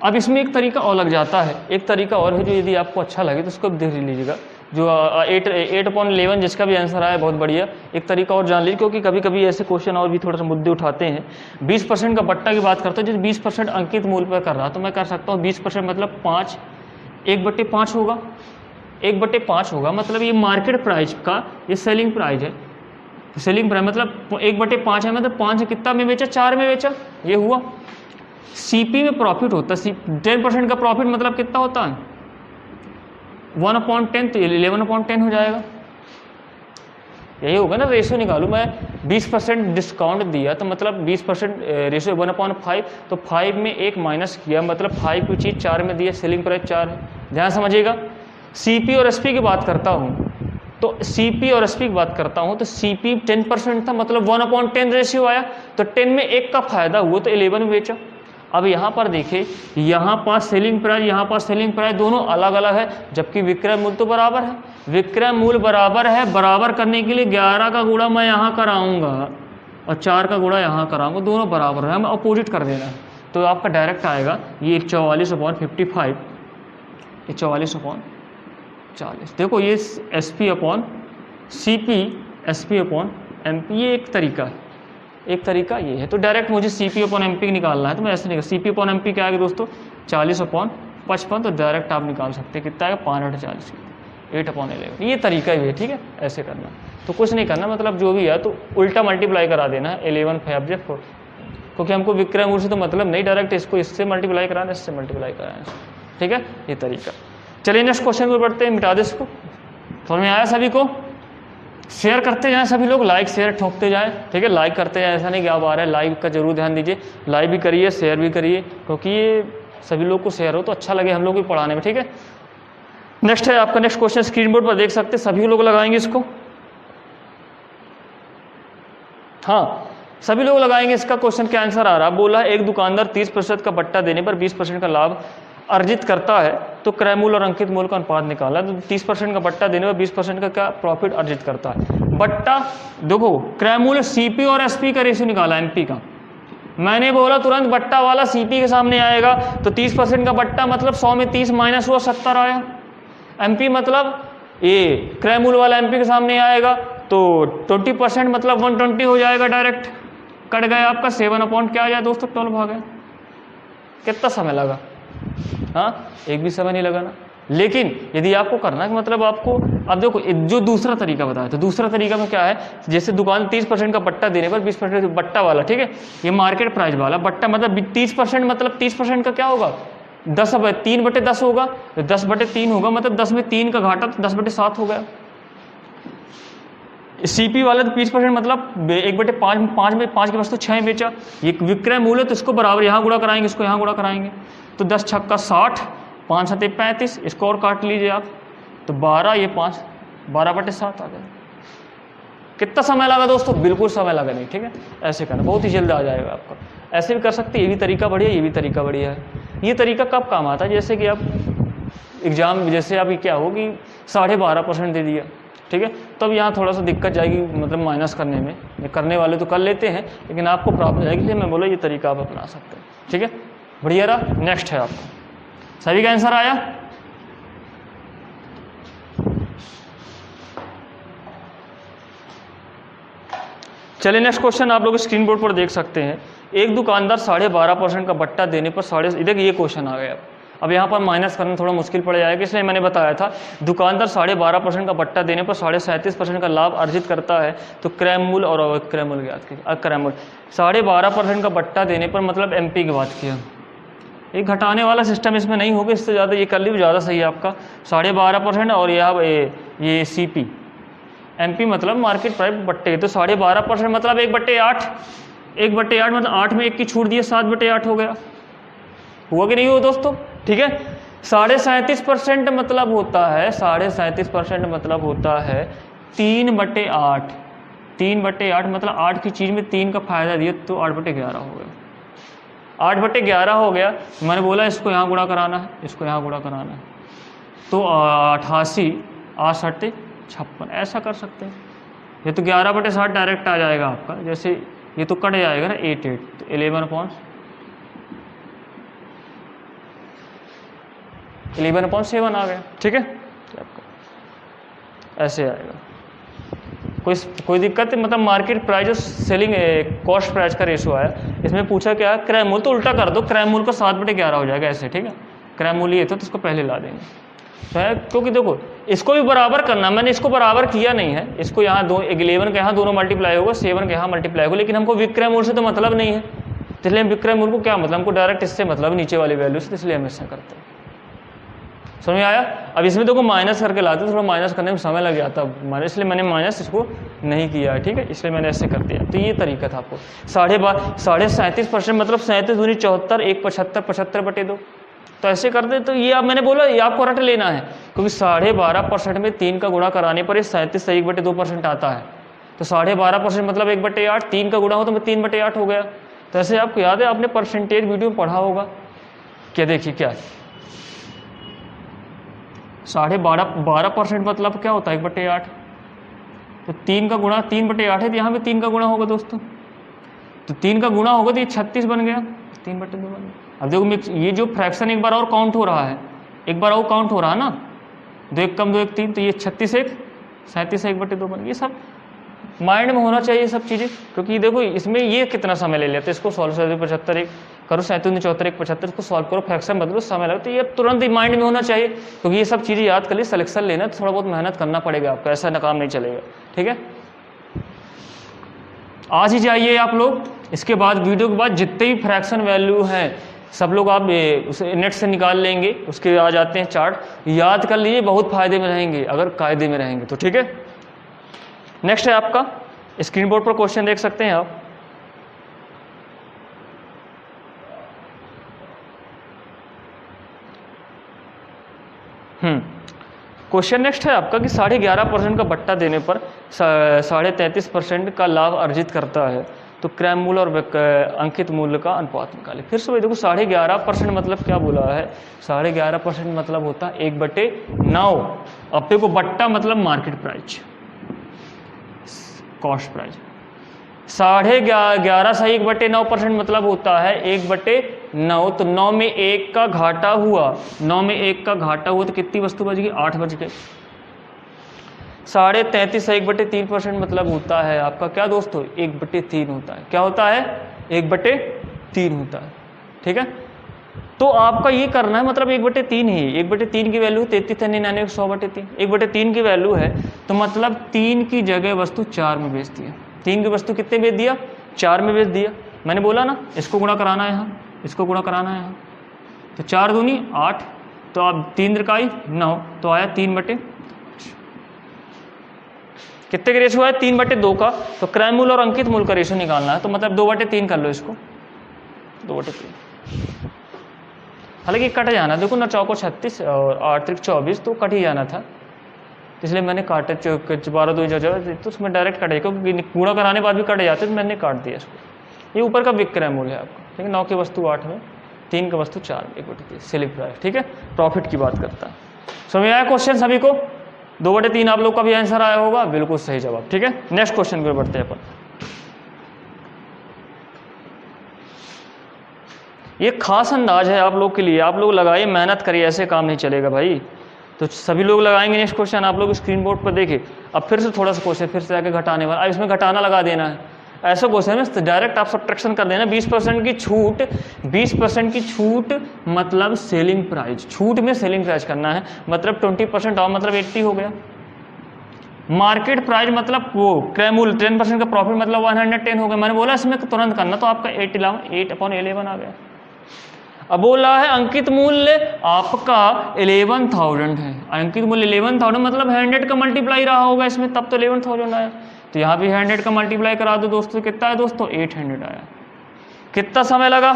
अब इसमें एक तरीका और लग जाता है, एक तरीका और है जो यदि आपको अच्छा लगे तो उसको देख लीजिएगा। जो 8/11 जिसका भी आंसर आया बहुत बढ़िया। एक तरीका और जान लीजिए, क्योंकि कभी कभी ऐसे क्वेश्चन और भी थोड़ा सा मुद्दे उठाते हैं। 20% का बट्टा की बात करते हैं, जो 20% अंकित मूल्य पर कर रहा, तो मैं कर सकता हूँ 20% मतलब 5, 1/5 होगा, 1/5 होगा। मतलब ये मार्केट प्राइस का ये सेलिंग प्राइस है, सेलिंग प्राइस मतलब 1/5 है, मतलब 5 से कितना में बेचा? 4 में बेचा, ये हुआ। CP में प्रॉफिट होता है, 10% का प्रॉफिट मतलब कितना होता है? 1/10, तो 11/10 हो जाएगा। यही होगा ना, रेशियो निकालूँ मैं। 20% डिस्काउंट दिया तो मतलब 20% रेशियो 1/5, तो 5 में 1 माइनस किया, मतलब 5 की चीज़ 4 में दिया, सेलिंग प्राइस 4 है। ध्यान समझिएगा। CP और SP की बात करता हूँ, तो CP और SP की बात करता हूँ, तो CP 10% था, मतलब 1/10 रेशियो आया, तो 10 में 1 का फायदा हुआ, तो 11 में बेचा। अब यहाँ पर देखिए, यहाँ पास सेलिंग प्राइस, यहाँ पास सेलिंग प्राइस, दोनों अलग अलग है, जबकि विक्रय मूल्य तो बराबर है। विक्रय मूल्य बराबर है, बराबर करने के लिए 11 का गुणा मैं यहाँ कराऊंगा और 4 का गुणा यहाँ कराऊंगा, दोनों बराबर है, हमें अपोजिट कर देना है। तो आपका डायरेक्ट आएगा ये 44/55, ये 44/40। देखो ये SP/CP, SP/MP, ये एक तरीका है, एक तरीका ये है। तो डायरेक्ट मुझे CP/MP निकालना है, तो मैं ऐसे निकाल, CP/MP क्या आएगा दोस्तों? 40/55, तो डायरेक्ट आप निकाल सकते हैं कितना आएगा? 5/40, 8/11। ये तरीका ही है, ठीक है, ऐसे करना। तो कुछ नहीं करना, मतलब जो भी है तो उल्टा मल्टीप्लाई करा देना है, 11 5 4, क्योंकि हमको विक्रय मूल्य से तो मतलब नहीं, डायरेक्ट इसको इससे मल्टीप्लाई कराना, इससे मल्टीप्लाई कराना, ठीक है, ये तरीका। चलिए नेक्स्ट क्वेश्चन पर बढ़ते हैं, मिटा दे इसको। समझ में आया सभी को? शेयर करते जाएं सभी लोग, लाइक शेयर ठोकते जाएं, ठीक है, लाइक करते जाएं, ऐसा नहीं कि आप आ रहे हैं, लाइक का जरूर ध्यान दीजिए, लाइक भी करिए, शेयर भी करिए, क्योंकि ये सभी लोग को शेयर हो तो अच्छा लगे हम लोग भी पढ़ाने में, ठीक है। नेक्स्ट है आपका, नेक्स्ट क्वेश्चन स्क्रीन बोर्ड पर देख सकते हैं, सभी लोग लगाएंगे इसको, हाँ सभी लोग लगाएंगे। इसका क्वेश्चन क्या आंसर आ रहा है? बोला एक दुकानदार 30% का बट्टा देने पर 20% का लाभ अर्जित करता है, तो क्रय मूल्य और अंकित मूल्य का अनुपात निकाला। तो 30% का बट्टा देने पर 20% का क्या प्रॉफिट अर्जित करता है? बट्टा देखो, क्रय मूल्य CP और SP का रेशियो निकाला, MP का। मैंने बोला तुरंत बट्टा वाला CP के सामने आएगा, तो 30% का बट्टा मतलब 100 में 30 माइनस हुआ, 70 आया। MP मतलब ये क्रय मूल्य वाला MP के सामने आएगा, तो 20% मतलब 120 हो जाएगा, डायरेक्ट कट गया आपका 7 क्या आ जाए दोस्तों? 12 आ गया। कितना समय लगा? हाँ, एक भी समय नहीं लगा ना। लेकिन यदि आपको करना है कि मतलब आपको, अब देखो जो दूसरा तरीका बताया, तो दूसरा तरीका में क्या है, जैसे दुकान 30% का बट्टा देने पर 20% बट्टा वाला, ठीक है, ये मार्केट प्राइस वाला बट्टा मतलब 30%, मतलब 30% का क्या होगा? 3/10 होगा, 10/3 होगा, मतलब 10 में 3 का घाटा, तो 10/7 हो गया। CP वाला तो 20% मतलब 1/5, 5 के पास तो 6 बेचा। ये विक्रय मूल्य, तो इसको बराबर यहाँ गुणा कराएंगे, इसको यहाँ गुणा कराएंगे, तो 10 छक्का 60, 5 7 35, इसको और काट लीजिए आप, तो 12, ये 5, 12/7 आ गया। कितना समय लगा दोस्तों? बिल्कुल समय लगा नहीं, ठीक है। ऐसे करना, बहुत ही जल्द आ जाएगा आपका। ऐसे भी कर सकते हैं, ये भी तरीका बढ़िया, ये भी तरीका बढ़िया है। ये तरीका कब काम आता है? जैसे कि आप एग्जाम, जैसे अभी क्या हो कि 12.5% दे दिया, ठीक है, तब यहाँ थोड़ा सा दिक्कत जाएगी, मतलब माइनस करने में। ये करने वाले तो कर लेते हैं, लेकिन आपको प्रॉब्लम जाएगी, इसलिए मैं बोला ये तरीका आप अपना सकते हैं, ठीक है। बढ़िया रहा। नेक्स्ट है आपका, सभी का आंसर आया? चलिए नेक्स्ट क्वेश्चन आप लोग स्क्रीन बोर्ड पर देख सकते हैं। एक दुकानदार 12.5% का बट्टा देने पर देखिए ये क्वेश्चन आ गया। अब यहाँ पर माइनस करना थोड़ा मुश्किल पड़ जाएगा, इसलिए मैंने बताया था दुकानदार 12.5% का बट्टा देने पर 37.5% का लाभ अर्जित करता है, तो क्रय मूल्य और अक्रय मूल्य ज्ञात कीजिए। अक्रय मूल्य 12.5% का बट्टा देने पर मतलब एमपी की बात किया। एक घटाने वाला सिस्टम इसमें नहीं होगा, इससे ज़्यादा ये कर ली ज़्यादा सही है आपका। 12.5% और ये सीपी एमपी मतलब मार्केट प्राइस बट्टे, तो 12.5% मतलब 1/8। 1/8 मतलब 8 में 1 की छूट दिए, 7/8 हो गया। हुआ कि नहीं हुआ दोस्तों? ठीक है। 37.5% मतलब होता है 37.5% मतलब होता है 3/8। 3/8 मतलब 8 की चीज़ में 3 का फायदा दिया, तो 8/11 हो गया। 8/11 हो गया। मैंने बोला इसको यहाँ गुणा कराना है, इसको यहाँ गुणा कराना है, तो 88 68 56 ऐसा कर सकते हैं। ये तो 11/60 डायरेक्ट आ जाएगा आपका, जैसे ये तो कट जाएगा ना 8 तो 11/7 आ गया, ठीक है। ऐसे आएगा, कोई दिक्कत है? मतलब मार्केट प्राइस और सेलिंग कॉस्ट प्राइस का रेशो आया। इसमें पूछा क्या है? क्रय मूल्य, तो उल्टा कर दो, क्रय मूल्य का 7/11 हो जाएगा ऐसे, ठीक है। क्रय मूल्य ये था तो इसको पहले ला देंगे, तो है, क्योंकि देखो इसको भी बराबर करना, मैंने इसको बराबर किया नहीं है, इसको यहाँ 11 का यहाँ दोनों मल्टीप्लाई होगा, 7 का यहाँ मल्टीप्लाई होगा, लेकिन हमको विक्रय मूल्य से तो मतलब नहीं है, इसलिए हम विक्रय मूल्य को क्या मतलब, हमको डायरेक्ट इससे मतलब नीचे वाली वैल्यू से, इसलिए हम इससे करते हैं। समझ में आया? अब इसमें देखो माइनस करके लाते, थोड़ा माइनस करने में समय लग जाता है, इसलिए मैंने माइनस इसको नहीं किया है, ठीक है, इसलिए मैंने ऐसे कर दिया। तो ये तरीका था आपको। 37.5% मतलब 37 दूनी 74, 1 75, 75/2, तो ऐसे कर दे। तो ये आप, मैंने बोला ये आपको रट लेना है, क्योंकि 12.5% में 3 का गुणा कराने पर 37 1/2% आता है, तो 12.5% मतलब 1/8, 3 का गुणा हो तो 3/8 हो गया। तो ऐसे आपको याद है, आपने परसेंटेज वीडियो में पढ़ा होगा। क्या देखिए क्या है 12% मतलब क्या होता है 1/8, तो 3 का गुणा 3/8 है, तो यहाँ भी 3 का गुणा होगा दोस्तों, तो 3 का गुणा होगा तो ये 36 बन गया, 3/2 बन गया। अब देखो ये जो फ्रैक्शन एक बार और काउंट हो रहा है, एक बार और काउंट हो रहा है ना, 2 1 कम 2 1 3, तो ये 36 1 37 1/2 बन गया। ये सब माइंड में होना चाहिए सब चीज़ें, क्योंकि देखो इसमें ये कितना समय ले लेते हैं, इसको सॉल्व 75 1 करो, 37 74 1 75, इसको सॉल्व करो, फ्रैक्शन बदलो, समय लगता है। ये तुरंत ही माइंड में होना चाहिए, क्योंकि ये सब चीज़ें याद कर ली। सिलेक्शन लेना तो थोड़ा बहुत मेहनत करना पड़ेगा आपको, ऐसा ना काम नहीं चलेगा, ठीक है। आज ही जाइए आप लोग, इसके बाद वीडियो के बाद जितने भी फ्रैक्शन वैल्यू हैं सब लोग आप उसे नेट से निकाल लेंगे, उसके आ जाते हैं चार्ट, याद कर लीजिए, बहुत फायदे में रहेंगे अगर कायदे में रहेंगे तो, ठीक है। नेक्स्ट है आपका, स्क्रीन बोर्ड पर क्वेश्चन देख सकते हैं आप। क्वेश्चन नेक्स्ट है आपका कि 11.5% का बट्टा देने पर 33.5% का लाभ अर्जित करता है, तो क्रय मूल्य और अंकित मूल्य का अनुपात निकाले। फिर से देखो 11.5% मतलब क्या बोला है? 11.5% मतलब होता है 1/9। अब देखो बट्टा मतलब मार्केट प्राइस, कॉस्ट प्राइस। 11.5 सही 1/9% मतलब होता है 1/9, तो 9 में 1 का घाटा हुआ, 9 में 1 का घाटा हुआ तो कितनी वस्तु बच गई? 8 बच गए। 33.5 1/3% मतलब होता है आपका क्या दोस्तों? 1/3 होता है। क्या होता है? 1/3 होता है, ठीक है। तो आपका ये करना है, मतलब 1/3 ही, 1/3 की वैल्यू 33.99 100/3, 1/3 की वैल्यू है, तो मतलब 3 की जगह वस्तु 4 में बेच दिया। 3 की वस्तु कितने बेच दिया? 4 में बेच दिया। मैंने बोला ना इसको गुणा कराना है यहाँ, इसको गुणा कराना है यहाँ, तो 4 दूनी 8, तो आप 3 त्रिकाई 9, तो आया 3/, कितने का रेशो है? 3/2 का। तो क्रय मूल्य और अंकित मूल्य का रेशो निकालना है, तो मतलब 2/3 कर लो इसको, 2/3। हालांकि कट जाना, देखो ना, 4 को 36 और 8 3 24, तो कट ही जाना था, तो इसलिए मैंने काटे 12 2 तो उसमें डायरेक्ट कटे, क्योंकि पूरा कराने बाद भी कट जाते तो मैंने काट दिया इसको। ये ऊपर का विक्रय मूल्य है आपका, ठीक है। 9 की वस्तु 8 में, 3 की वस्तु 4 में, 1/3 सेलिंग प्राइस, ठीक है। प्रॉफिट की बात करता है। समझ आया क्वेश्चन सभी को? 2/3 आप लोग का भी आंसर आया होगा, बिल्कुल सही जवाब, ठीक है। नेक्स्ट क्वेश्चन पे बढ़ते हैं अपन। ये खास अंदाज है आप लोग के लिए, आप लोग लगाइए, मेहनत करिए, ऐसे काम नहीं चलेगा भाई। तो सभी लोग लगाएंगे नेक्स्ट क्वेश्चन, आप लोग स्क्रीन बोर्ड पर देखिए। अब फिर से थोड़ा सा क्वेश्चन फिर से आके घटाने वाला, अब इसमें घटाना लगा देना है। ऐसा क्वेश्चन में डायरेक्ट आप सब्ट्रैक्शन कर देना। 20% की छूट, 20% की छूट मतलब सेलिंग प्राइस, छूट में सेलिंग प्राइस करना है, मतलब 20% ऑफ मतलब 80 हो गया। मार्केट प्राइस मतलब वो क्रय मूल्य 10% का प्रॉफिट मतलब 110 हो गया। मैंने बोला इसमें तुरंत करना, तो आपका 8/11 आ गया। अब बोला है अंकित मूल्य आपका 11,000 है, अंकित मूल्य 11,000 मतलब 100 का मल्टीप्लाई रहा होगा इसमें, तब तो 11,000 आया। तो यहाँ भी 100 का मल्टीप्लाई करा दो दोस्तों, कितना है दोस्तों? 800 आया। कितना समय लगा?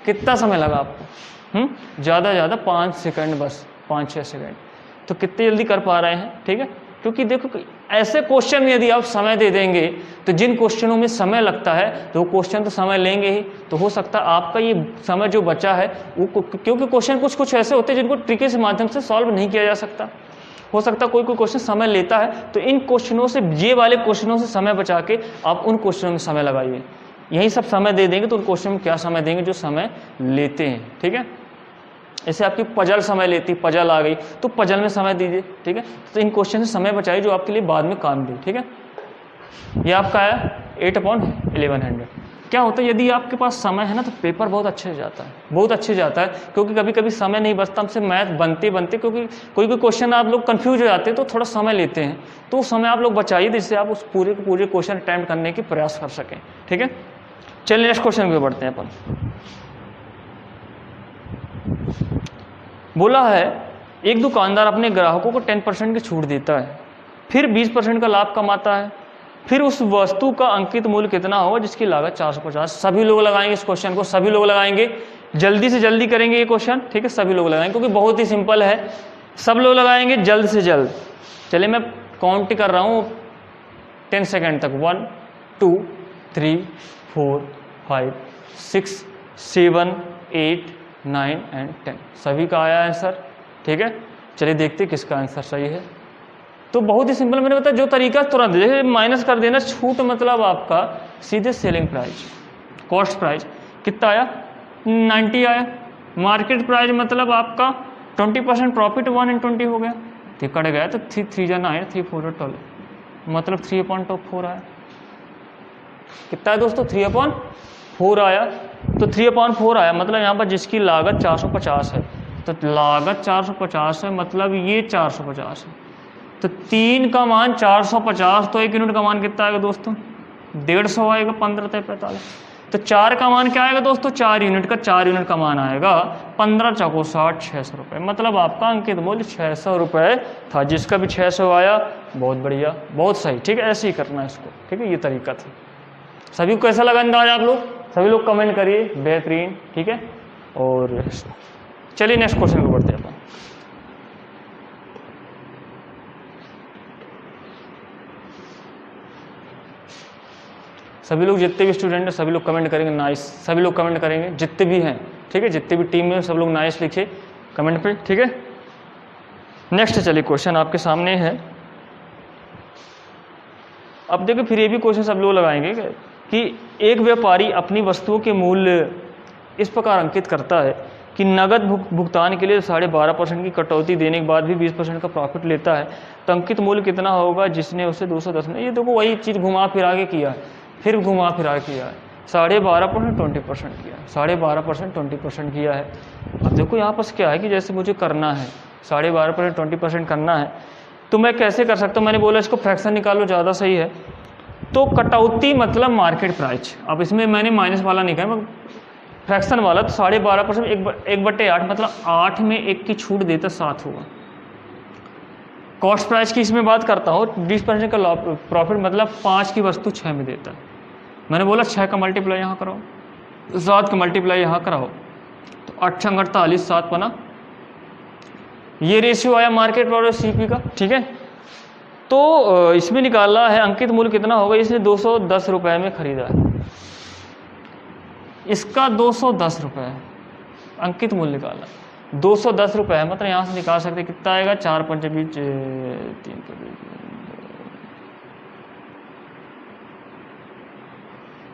कितना समय लगा आपको? ज़्यादा ज़्यादा 5 सेकंड, बस 5-6 सेकंड। तो कितने जल्दी कर पा रहे हैं, ठीक है। क्योंकि देखो ऐसे क्वेश्चन में यदि आप समय दे देंगे तो जिन क्वेश्चनों में समय लगता है तो वो क्वेश्चन तो समय लेंगे ही, तो हो सकता है आपका ये समय जो बचा है वो, क्योंकि क्वेश्चन कुछ ऐसे होते हैं जिनको ट्रिक के माध्यम से सॉल्व नहीं किया जा सकता। हो सकता है कोई क्वेश्चन समय लेता है, तो इन क्वेश्चनों से, ये वाले क्वेश्चनों से समय बचा के आप उन क्वेश्चनों में समय लगाइए। यही सब समय दे देंगे तो उन क्वेश्चन में क्या समय देंगे? जो समय लेते हैं, ठीक है। ऐसे आपकी पजल समय लेती, पजल आ गई तो पजल में समय दीजिए, ठीक है। तो इन क्वेश्चन से समय बचाइए जो आपके लिए बाद में काम दे, ठीक है। ये आपका आया 8/1100। क्या होता है यदि आपके पास समय है ना तो पेपर बहुत अच्छे जाता है, बहुत अच्छे जाता है। क्योंकि कभी कभी समय नहीं बचता हमसे मैथ बनते क्योंकि कोई क्वेश्चन आप लोग कंफ्यूज हो जाते हैं तो थोड़ा समय लेते हैं, तो वो समय आप लोग बचाइए जिससे आप उस पूरे के पूरे क्वेश्चन अटैम्प्ट करने की प्रयास कर सकें, ठीक है। चलिए नेक्स्ट क्वेश्चन पे बढ़ते हैं अपन। बोला है एक दुकानदार अपने ग्राहकों को 10% की छूट देता है, फिर 20% का लाभ कमाता है, फिर उस वस्तु का अंकित मूल्य कितना होगा जिसकी लागत 450। सभी लोग लगाएंगे इस क्वेश्चन को, सभी लोग लगाएंगे, जल्दी से जल्दी करेंगे ये क्वेश्चन, ठीक है। सभी लोग लगाएंगे क्योंकि बहुत ही सिंपल है, सब लोग लगाएंगे जल्द से जल्द। चलिए मैं काउंट कर रहा हूँ 10 सेकेंड तक। 1 2 3 4 5 6 7 8 9 एंड 10। सभी का आया आंसर, ठीक है। चलिए देखते किसका आंसर सही है। तो बहुत ही सिंपल मैंने बताया, जो तरीका तुरंत देखिए, माइनस कर देना। छूट मतलब आपका सीधे सेलिंग प्राइस, कॉस्ट प्राइस कितना आया? 90 आया। मार्केट प्राइस मतलब आपका 20% प्रॉफिट 120 हो गया, तो कट गया तो 3 × 9 3 4 12 मतलब 3/4 आया। कितना है दोस्तों? 3/4 आया। तो 3/4 आया मतलब यहाँ पर जिसकी लागत 450 है, तो लागत 450 है मतलब ये 450 है। तो 3 का मान 450, तो 1 यूनिट का मान कितना आएगा दोस्तों? 150 आएगा। 15 × 45। तो 4 का मान क्या आएगा दोस्तों? 4 यूनिट का, 4 यूनिट का मान आएगा 15 × 4 = 60, 600 रुपये। मतलब आपका अंकित मूल्य 600 रुपये था, जिसका भी 600 आया। बहुत बढ़िया, बहुत सही, ठीक है। ऐसे ही करना है इसको, ठीक है। ये तरीका था। सभी को कैसा लगा अंदाज? आप लोग सभी लोग कमेंट करिए, बेहतरीन, ठीक है। और चलिए नेक्स्ट क्वेश्चन को बढ़ते हैं अपन। सभी लोग जितने भी स्टूडेंट हैं सभी लोग कमेंट करेंगे नाइस, सभी लोग कमेंट करेंगे जितने भी हैं, ठीक है। जितने भी टीम में सब लोग नाइस लिखे कमेंट पे, ठीक है। नेक्स्ट चलिए क्वेश्चन आपके सामने है। अब देखिए फिर ये भी क्वेश्चन सब लोग लगाएंगे कि एक व्यापारी अपनी वस्तुओं के मूल्य इस प्रकार अंकित करता है कि नगद भुगतान के लिए 12.5% की कटौती देने के बाद भी 20% का प्रॉफिट लेता है, तो अंकित मूल्य कितना होगा जिसने उसे 210 में। ये देखो वही चीज़ घुमा फिरा के किया है, फिर घुमा फिरा किया है। 12.5% 20% किया है, 12.5% 20% किया है। अब देखो यहाँ पर क्या है कि जैसे मुझे करना है 12.5% 20% करना है, तो मैं कैसे कर सकता हूँ? मैंने बोला इसको फ्रैक्शन निकालो, ज़्यादा सही है। तो कटौती मतलब मार्केट प्राइस। अब इसमें मैंने माइनस वाला नहीं कहा, फ्रैक्शन वाला। तो 12.5% 1/8 मतलब 8 में 1 की छूट देता 7 होगा। कॉस्ट प्राइस की इसमें बात करता हूँ, 20% का प्रॉफिट मतलब 5 की वस्तु 6 में देता है। मैंने बोला 6 का मल्टीप्लाई यहाँ कराओ, 7 का मल्टीप्लाई यहाँ कराओ, तो 8 × 48 7 बना। ये रेशियो आया मार्केट प्राइस और सीपी का, ठीक है। तो इसमें निकालना है अंकित मूल्य कितना होगा, इसने 210 रुपये में खरीदा है, इसका 210 रुपये अंकित मूल्य निकालना, 210 रुपये है, मतलब यहाँ से निकाल सकते कितना आएगा, 4 पंचे 20 3 के बीच,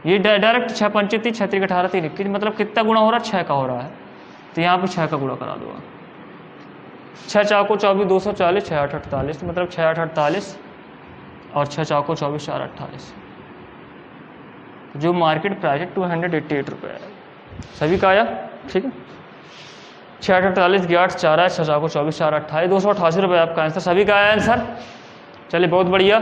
ये डायरेक्ट 6 पंचे 30 36 18 3 21, मतलब कितना गुणा हो रहा है, 6 का हो रहा है, तो यहाँ पे 6 का गुणा करा दूंगा, 6 4 को 24 240, 6 8 48, मतलब 6 8 48 और 6 4 को 24 4 28, जो मार्केट प्राइस है 288 रुपये है, सभी का आया, ठीक है। 6 8 48 8 4 है, 6 4 को 24 4 28, 288 रुपये आपका आंसर, सभी का आया आंसर। चलिए बहुत बढ़िया,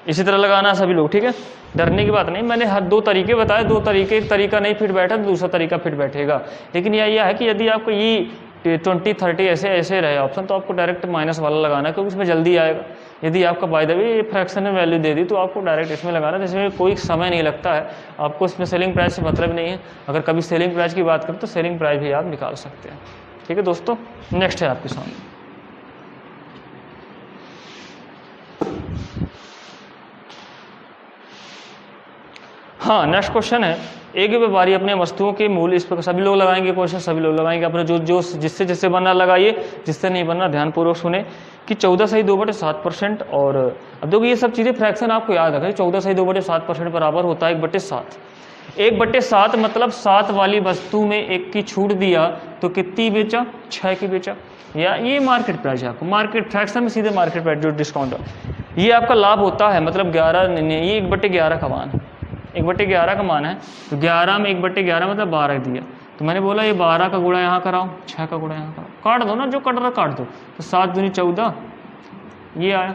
इसी तरह लगाना सभी लोग, ठीक है, डरने की बात नहीं। मैंने हर 2 तरीके बताए, 2 तरीके, एक तरीका नहीं फिट बैठा तो दूसरा तरीका फिट बैठेगा, लेकिन यह है कि यदि आपको ये 20 30 ऐसे रहे ऑप्शन तो आपको डायरेक्ट माइनस वाला लगाना है, क्योंकि इसमें जल्दी आएगा। यदि आपका by the way fractional value दे दी तो आपको डायरेक्ट इसमें लगाना है, जिसमें कोई समय नहीं लगता है आपको, इसमें सेलिंग प्राइस से मतलब नहीं है। अगर कभी सेलिंग प्राइस की बात करें तो सेलिंग प्राइस भी आप निकाल सकते हैं, ठीक है दोस्तों। नेक्स्ट है आपके सामने, हाँ नेक्स्ट क्वेश्चन है, एक व्यापारी अपने वस्तुओं के मूल्य इस प्रकार, सभी लोग लगाएंगे क्वेश्चन, सभी लोग लगाएंगे, अपने जो जिससे जिससे बनना लगाइए, जिससे नहीं बनना ध्यानपूर्वक सुने कि 14 सही 2/7%। और अब देखो ये सब चीज़ें फ्रैक्शन आपको याद रखें, 14 सही 2/7% बराबर होता है 1/7। 1/7 मतलब 7 वाली वस्तु में 1 की छूट दिया तो कितनी बेचा, 6 की बेचा, या ये मार्केट प्राइस है आपको, मार्केट फ्रैक्शन में सीधे मार्केट प्राइस जो डिस्काउंट है ये आपका लाभ होता है, मतलब 11 ये 1/11 का मान है, 1/11 का मान है, तो 11 में 1/11 मतलब 12 दिया, तो मैंने बोला ये 12 का गुणा यहाँ कराओ, 6 का गुणा यहाँ कराओ, काट दो ना, जो कट रहा काट दो, तो 7 दूनी 14 ये आया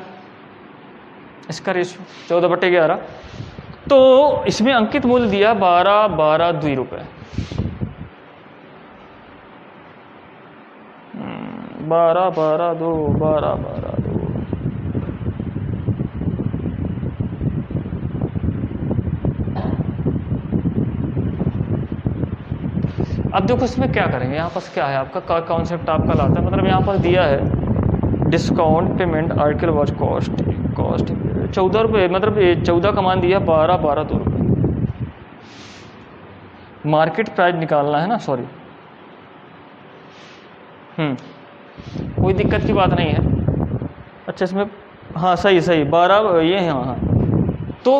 इसका रेशियो 14/11। तो इसमें अंकित मूल्य दिया 12 2 रुपये, 12 12 2 12 12 2। अब देखो इसमें क्या करेंगे, यहाँ पर क्या है आपका कॉन्सेप्ट आपका लाता है, मतलब यहाँ पर दिया है discount payment article watch cost 14 रुपये, मतलब 14 का मान दिया, 12 12 2 रुपये, मार्केट प्राइस निकालना है ना, सॉरी कोई दिक्कत की बात नहीं है। अच्छा इसमें हाँ सही 12 ये है, हाँ तो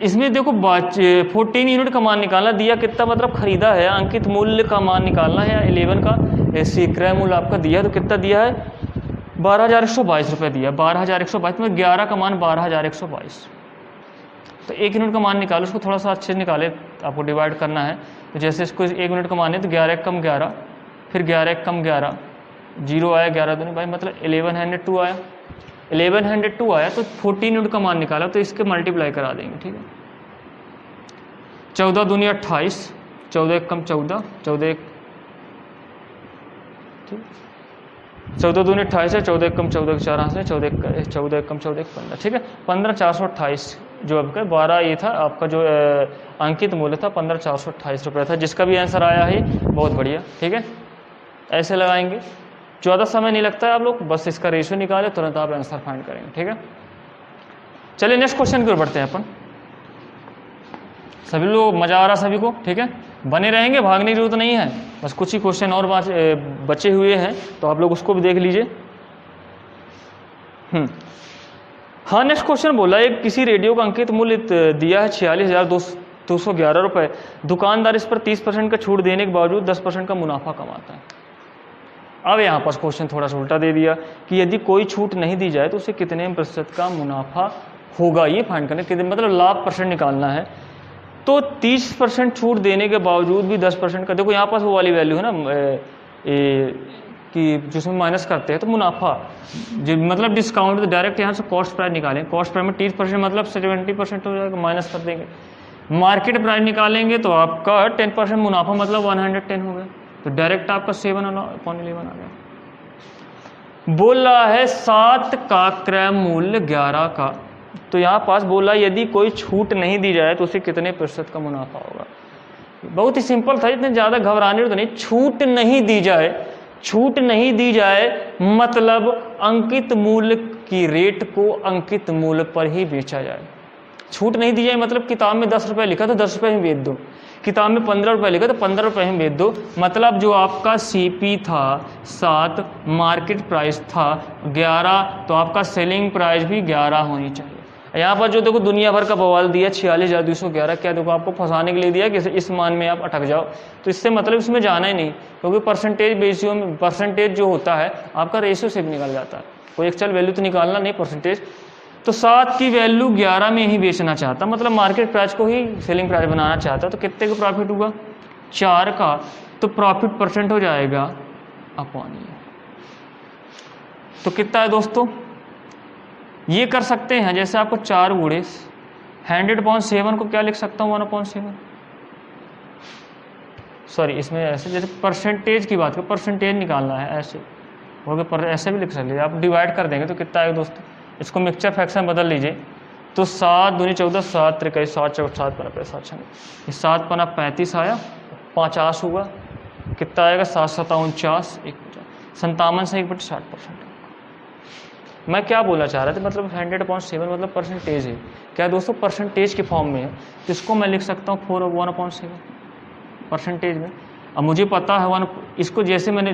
इसमें देखो 14 यूनिट का मान निकालना, दिया कितना मतलब खरीदा है, अंकित मूल्य का मान निकालना है 11 का, ऐसे क्रय मूल्य आपका दिया तो कितना दिया है 12,122 रुपये दिया, 12,122 में 11 का मान 12,122, तो 1 यूनिट का मान निकालो, उसको थोड़ा सा अच्छे से निकाले, आपको डिवाइड करना है, तो जैसे इसको 1 यूनिट का मान है तो 11 कम 11, फिर 11 कम 11, 0 आया, 11 दूनी भाई मतलब 1102 आया, 1102 आया, तो 14 यूनिट का मान निकाला, तो इसके मल्टीप्लाई करा देंगे, ठीक है। 14 दूनी 28, 14 कम 14, 14 ठीक, 14 दूनी 28 है, 14 कम 14 4 हाथ से 14 कम 14 15, ठीक है, 15,428 जो आपका 12 ये था आपका जो अंकित मूल्य था 15,428 रुपये था, जिसका भी आंसर आया है बहुत बढ़िया, ठीक है। ऐसे लगाएंगे, ज़्यादा समय नहीं लगता है, आप लोग बस इसका रेशियो निकाले तुरंत आप आंसर फाइंड करेंगे, ठीक है। चलिए नेक्स्ट क्वेश्चन की ओर बढ़ते हैं अपन, सभी लोग मजा आ रहा सभी को, ठीक है, बने रहेंगे, भागने की जरूरत नहीं है, बस कुछ ही क्वेश्चन और बचे हुए हैं तो आप लोग उसको भी देख लीजिए। हाँ नेक्स्ट क्वेश्चन बोला, एक किसी रेडियो का अंकित मूल्य दिया है 46,211 रुपये, दुकानदार इस पर 30% का छूट देने के बावजूद 10% का मुनाफा कमाता है। अब यहाँ पर क्वेश्चन थोड़ा सा उल्टा दे दिया कि यदि कोई छूट नहीं दी जाए तो उसे कितने प्रतिशत का मुनाफा होगा, ये फाइंड करना, कितने मतलब लाभ परसेंट निकालना है। तो 30% छूट देने के बावजूद भी 10% का, देखो यहाँ पास वो वाली वैल्यू है ना कि जिसमें माइनस करते हैं तो मुनाफा जो मतलब डिस्काउंट, तो डायरेक्ट यहाँ से कॉस्ट प्राइस निकालें, कॉस्ट प्राइस में 30% मतलब 70% हो जाएगा, माइनस कर देंगे। मार्केट प्राइस निकालेंगे तो आपका 10% मुनाफा मतलब 110 हो गया, तो डायरेक्ट आपका 7/11 आ गया। बोल रहा है 7 का क्रय मूल्य 11 का, तो यहाँ पास बोला यदि कोई छूट नहीं दी जाए तो उसे कितने प्रतिशत का मुनाफा होगा। बहुत ही सिंपल था, इतने ज़्यादा घबराने तो नहीं। छूट नहीं दी जाए, छूट नहीं दी जाए मतलब अंकित मूल्य की रेट को अंकित मूल्य पर ही बेचा जाए। छूट नहीं दी जाए मतलब किताब में 10 रुपये लिखा तो 10 रुपये में बेच दो, किताब में 15 रुपये लिखा तो 15 रुपये में बेच दो। मतलब जो आपका CP था 7, मार्केट प्राइस था 11, तो आपका सेलिंग प्राइस भी 11 होनी चाहिए। यहाँ पर जो देखो दुनिया भर का बवाल दिया 46,211, क्या देखो आपको फंसाने के लिए दिया कि इस मान में आप अटक जाओ, तो इससे मतलब इसमें जाना ही नहीं, क्योंकि परसेंटेज बेसियो में परसेंटेज जो होता है आपका रेशियो से भी निकल जाता है, कोई एक्चुअल वैल्यू तो निकालना नहीं परसेंटेज। तो 7 की वैल्यू 11 में ही बेचना चाहता, मतलब मार्केट प्राइस को ही सेलिंग प्राइस बनाना चाहता, तो कितने का प्रॉफिट होगा 4 का, तो प्रॉफिट परसेंट हो जाएगा अपॉन ये। तो कितना है दोस्तों, ये कर सकते हैं जैसे आपको 4 गुणे 100/7 को क्या लिख सकता हूँ 1/7, सॉरी इसमें ऐसे जैसे परसेंटेज की बात करें, परसेंटेज निकालना है ऐसे हो गया, ऐसे भी लिख सकते, आप डिवाइड कर देंगे तो कितना आएगा दोस्तों, इसको मिक्सचर फ्रैक्शन बदल लीजिए, तो 7 दूनी 14, 7 त्रिक 7 चौक 7 पना 7 ये 7 पना 35 आया, 50 हुआ, कितना आएगा 7 7 49, 57 से 1/60%। मैं क्या बोलना चाह रहा था, मतलब 100/7 मतलब परसेंटेज है, क्या दोस्तों परसेंटेज के फॉर्म में है, तो इसको मैं लिख सकता हूँ 1/7 परसेंटेज में। अब मुझे पता है 1, इसको जैसे मैंने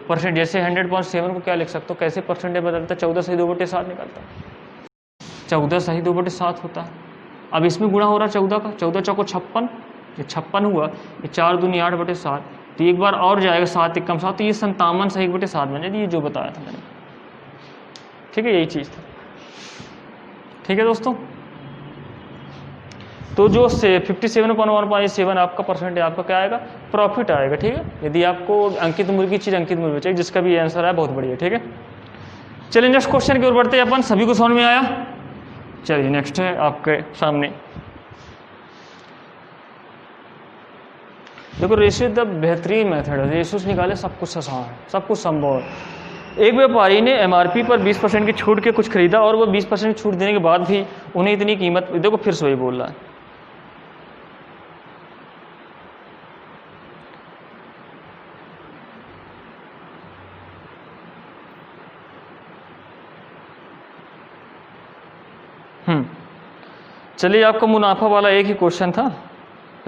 परसेंट जैसे 100/7 को क्या लिख सकता हूँ, कैसे परसेंटेज बदलता है, 14 सही 2/7 निकलता है, 14 सही 2/7 होता है। अब इसमें गुणा हो रहा है 14 का, 14 चौको 56, ये 56 हुआ, ये 4 दूनी 8/7, तो एक बार और जाएगा 7 एकम 7, तो ये 57 सही 1/7 बने, ये जो बताया था मैंने, ठीक है, यही चीज़ था, ठीक है दोस्तों। तो जो 57/1/7 आपका परसेंट है, आपका क्या आएगा प्रॉफिट आएगा, ठीक है। यदि आपको अंकित मूल्य की चीज़ अंकित मूल्य चाहिए, जिसका भी आंसर है बहुत बढ़िया, ठीक है। चलिए नेक्स्ट क्वेश्चन की ओर बढ़ते हैं अपन, सभी को समझ में आया। चलिए नेक्स्ट है आपके सामने, देखो रेशियो द बेहतरीन मेथड है, रेशियो से निकाले सब कुछ आसान है, सब कुछ संभव है। एक व्यापारी ने MRP पर 20% की छूट के कुछ खरीदा और वो 20% की छूट देने के बाद भी उन्हें इतनी कीमत, देखो फिर से वही बोल रहा है, चलिए आपका मुनाफा वाला एक ही क्वेश्चन था,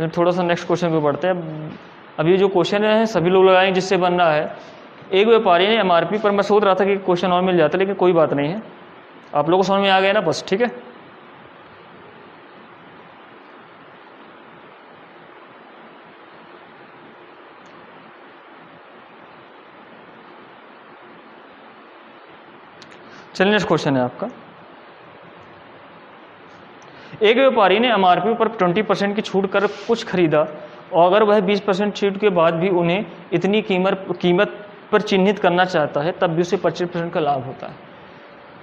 थोड़ा सा नेक्स्ट क्वेश्चन पे बढ़ते हैं। अब ये जो क्वेश्चन है सभी लोग लगाएंगे जिससे बन रहा है, एक व्यापारी ने MRP पर, मैं सोच रहा था कि क्वेश्चन और मिल जाता लेकिन कोई बात नहीं है, आप लोगों को समझ में आ गया ना बस, ठीक है। चलिए नेक्स्ट क्वेश्चन है आपका, एक व्यापारी ने MRP पर 20% की छूट कर कुछ खरीदा और अगर वह 20% छूट के बाद भी उन्हें इतनी कीमत पर चिन्हित करना चाहता है, तब भी उसे 25% का लाभ होता है।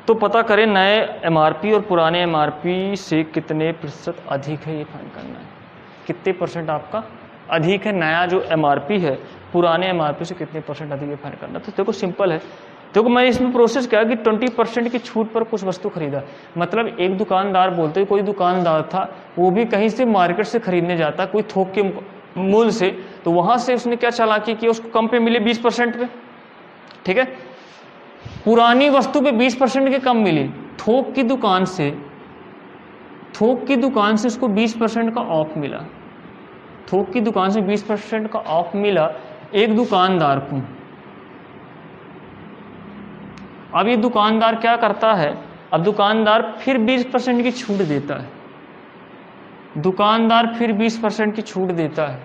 तो पता करें नए MRP और पुराने MRP से कितने प्रतिशत अधिक है, ये फाइंड करना है। कितने परसेंट आपका अधिक है, नया जो MRP है पुराने MRP से कितने परसेंट अधिक है फाइंड करना। तो देखो सिंपल है, देखो मैं इसमें प्रोसेस क्या है कि 20% की छूट पर कुछ वस्तु खरीदा, मतलब एक दुकानदार बोलते कोई दुकानदार था, वो भी कहीं से मार्केट से खरीदने जाता कोई थोक के मूल्य से, तो वहाँ से उसने क्या चालाकी की, उसको कम पे मिले 20% पे, ठीक है। पुरानी वस्तु पे 20% के कम मिली, थोक की दुकान से उसको 20% का ऑफ मिला, थोक की दुकान से 20% का ऑफ मिला एक दुकानदार को। अब ये दुकानदार क्या करता है, अब दुकानदार फिर 20% की छूट देता है, दुकानदार फिर 20% की छूट देता है,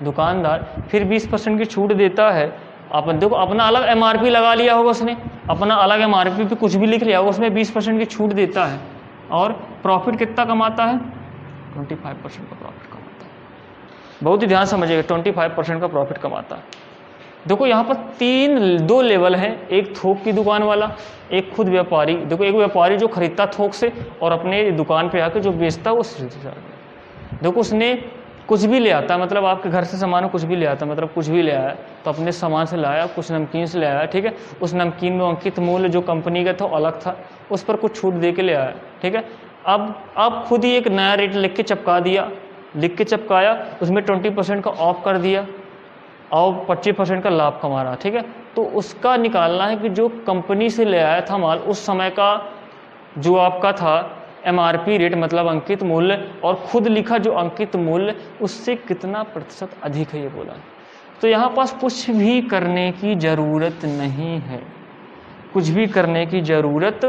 दुकानदार फिर 20% की छूट देता है। आप देखो अपना अलग MRP लगा लिया होगा उसने, अपना अलग MRP पे कुछ भी लिख लिया होगा, उसमें 20% की छूट देता है और प्रॉफिट कितना कमाता है, 25% का प्रॉफिट कमाता है। बहुत ही ध्यान समझिएगा, 25% का प्रॉफिट कमाता है। देखो यहाँ पर दो लेवल हैं, एक थोक की दुकान वाला, एक खुद व्यापारी। देखो एक व्यापारी जो खरीदता थोक से और अपने दुकान पे आके जो बेचता है वो सीधे। देखो उसने कुछ भी ले आता, मतलब आपके घर से सामान कुछ भी ले आता, मतलब कुछ भी ले आया तो अपने सामान से लाया, कुछ नमकीन से ले आया, ठीक है। उस नमकीन में अंकित मूल्य जो कंपनी का था अलग था, उस पर कुछ छूट दे के ले आया, ठीक है। अब खुद ही एक नया रेट लिख के चिपका दिया, लिख के चिपकाया, उसमें 20% का ऑफ कर दिया, और 25% का लाभ कमा रहा, ठीक है। तो उसका निकालना है कि जो कंपनी से ले आया था माल उस समय का जो आपका था MRP रेट मतलब अंकित मूल्य, और खुद लिखा जो अंकित मूल्य उससे कितना प्रतिशत अधिक है ये बोला। तो यहाँ पास कुछ भी करने की ज़रूरत नहीं है, कुछ भी करने की ज़रूरत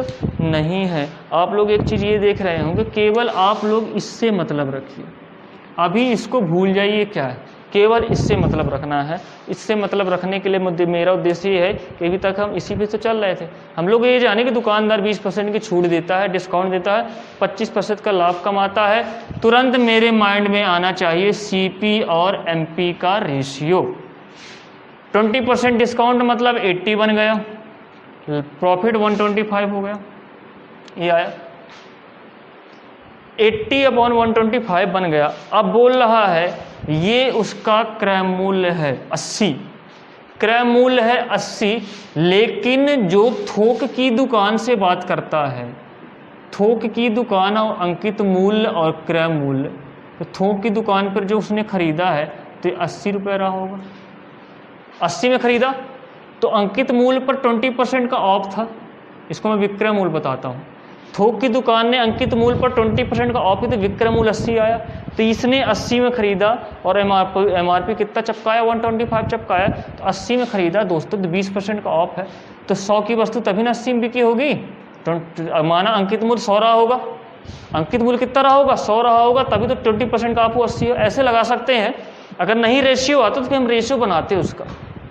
नहीं है। आप लोग एक चीज़ ये देख रहे होंगे, केवल आप लोग इससे मतलब रखिए, अभी इसको भूल जाइए क्या है, केवल इससे मतलब रखना है। इससे मतलब रखने के लिए मेरा उद्देश्य ये है कि अभी तक हम इसी पे तो चल रहे थे। हम लोग ये जाने कि दुकानदार 20% की छूट देता है, डिस्काउंट देता है, 25% का लाभ कमाता है। तुरंत मेरे माइंड में आना चाहिए CP और MP का रेशियो। 20% डिस्काउंट मतलब 80 बन गया, प्रॉफिट 125 हो गया, ये आया 80/125 बन गया। अब बोल रहा है ये उसका क्रय मूल्य है 80, क्रय मूल्य है 80, लेकिन जो थोक की दुकान से बात करता है, थोक की दुकान और अंकित मूल्य और क्रय मूल्य, तो थोक की दुकान पर जो उसने खरीदा है तो 80 रुपये रहा होगा, 80 में खरीदा, तो अंकित मूल्य पर 20% का ऑफ था। इसको मैं विक्रय मूल्य बताता हूँ। थोक की दुकान ने अंकित मूल्य पर 20% का ऑफ ही, तो विक्रय मूल्य 80 आया। तो इसने 80 में खरीदा और MRP कितना चपकाया, 125 चपकाया, तो 80 में खरीदा दोस्तों, तो 20% का ऑफ है, तो 100 की वस्तु तभी ना 80 में बिकी होगी। तो माना अंकित मूल्य 100 रहा होगा, अंकित मूल्य कितना रहा होगा, 100 रहा होगा, तभी तो 20% का ऑफ 80 हो। ऐसे लगा सकते हैं। अगर नहीं रेशियो आता तो फिर हम रेशियो बनाते उसका,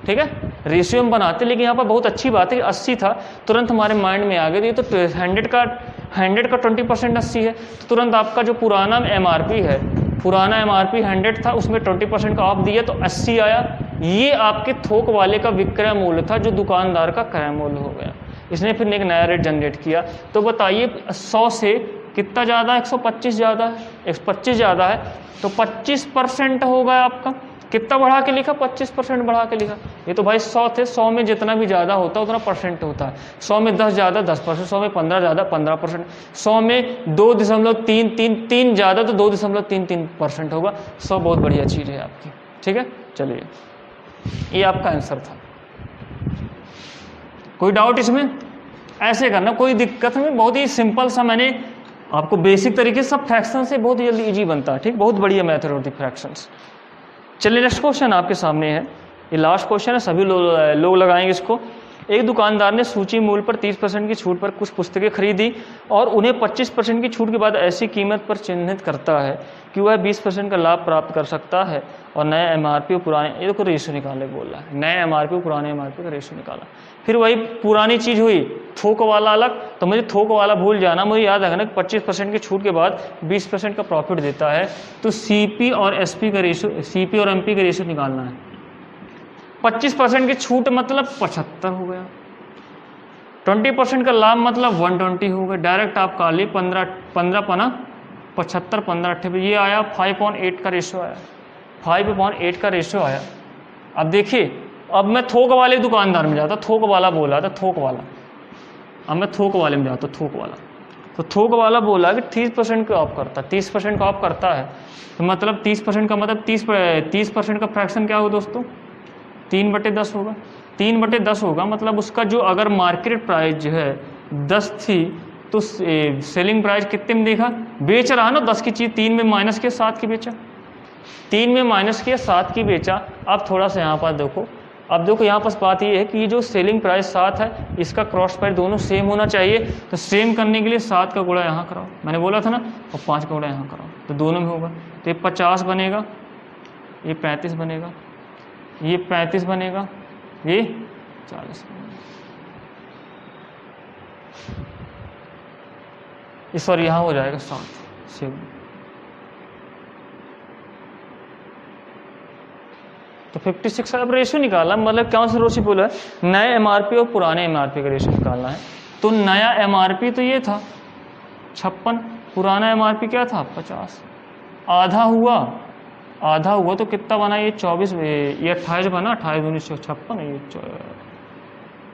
ठीक है, रेशियो हम बनाते। लेकिन यहाँ पर बहुत अच्छी बात है कि 80 था, तुरंत हमारे माइंड में आ गया। तो 100 का 20% 80 है, तो तुरंत आपका जो पुराना MRP है, पुराना MRP 100 था, उसमें 20% का ऑफ दिया तो 80 आया। ये आपके थोक वाले का विक्रय मूल्य था, जो दुकानदार का क्रय मूल्य हो गया। इसने फिर एक नया रेट जनरेट किया। तो बताइए 100 से कितना ज़्यादा है, 125 ज़्यादा है, 125 ज़्यादा है, तो 25% होगा आपका। कितना बढ़ा के लिखा, 25% बढ़ा के लिखा। ये तो भाई 100 थे, 100 में जितना भी ज़्यादा होता है उतना परसेंट होता है। 100 में 10 ज़्यादा 10%, 100 में 15 ज़्यादा 15%, 100 में 2.33 ज़्यादा तो 2.33% होगा। 100 बहुत बढ़िया चीज़ है आपकी, ठीक है। चलिए, ये आपका आंसर था। कोई डाउट इसमें? ऐसे करना, कोई दिक्कत नहीं, बहुत ही सिंपल सा मैंने आपको बेसिक तरीके से, सब फ्रैक्शन से बहुत जल्दी ईजी बनता है, ठीक, बहुत बढ़िया मेथड होती है फ्रैक्शंस। चलिए नेक्स्ट क्वेश्चन आपके सामने है, ये लास्ट क्वेश्चन है, सभी लोग लगाएंगे इसको। एक दुकानदार ने सूची मूल्य पर 30% की छूट पर कुछ पुस्तकें खरीदी और उन्हें 25% की छूट के बाद ऐसी कीमत पर चिन्हित करता है कि वह 20% का लाभ प्राप्त कर सकता है, और नए MRP और पुराने, ये को रेशो निकालने बोल रहा है, नए MRP और पुराने MRP का रेशो निकाला। फिर वही पुरानी चीज़ हुई, थोक वाला अलग, तो मुझे थोक वाला भूल जाना, मुझे याद रखना कि 25% की छूट के बाद 20% का प्रॉफिट देता है। तो CP और SP का रेशो, CP और MP का रेशो निकालना है। 25% की छूट मतलब 75 हो गया, 20% का लाभ मतलब 120 हो गया। डायरेक्ट आप काट लिए 15 पना 75, 15 28, ये आया 5/8 का रेशो आया, 5/8 का रेशो आया। अब देखिए, अब मैं थोक वाले दुकानदार में जाता, थोक वाला बोला था, थोक वाला, अब मैं थोक वाले में जाता, थोक वाला, तो थोक वाला बोला कि 30% का ऑफ करता, 30% का ऑफ करता है, तो मतलब 30% का मतलब 30% का फ्रैक्शन क्या होगा दोस्तों, 3/10 होगा, 3/10 होगा। मतलब उसका जो अगर मार्केट प्राइस जो है 10 थी, तो सेलिंग प्राइस कितने में देखा, बेच रहा ना 10 की चीज़, 3 में माइनस किया 7 की बेचा, 3 में माइनस किया 7 की बेचा। अब थोड़ा सा यहाँ पर देखो, अब देखो यहाँ पास बात ये है कि ये जो सेलिंग प्राइस 7 है, इसका क्रॉस प्राइस दोनों सेम होना चाहिए। तो सेम करने के लिए 7 का गुणा यहाँ कराओ, मैंने बोला था ना, और 5 का गुणा यहाँ कराओ, तो दोनों में होगा। तो ये 50 बनेगा, ये 35 बनेगा, ये 35 बनेगा, ये 40 बनेगा। सॉरी यहाँ हो जाएगा 7 से। तो 56 अब रेशियो निकालना, मतलब कौन सा रेशियो बोला है, नए MRP और पुराने MRP का रेशियो निकालना है। तो नया MRP तो ये था 56, पुराना MRP क्या था 50, आधा हुआ, आधा हुआ तो कितना बना, ये 24, ये 28 बना, 28 दूनी 56, ये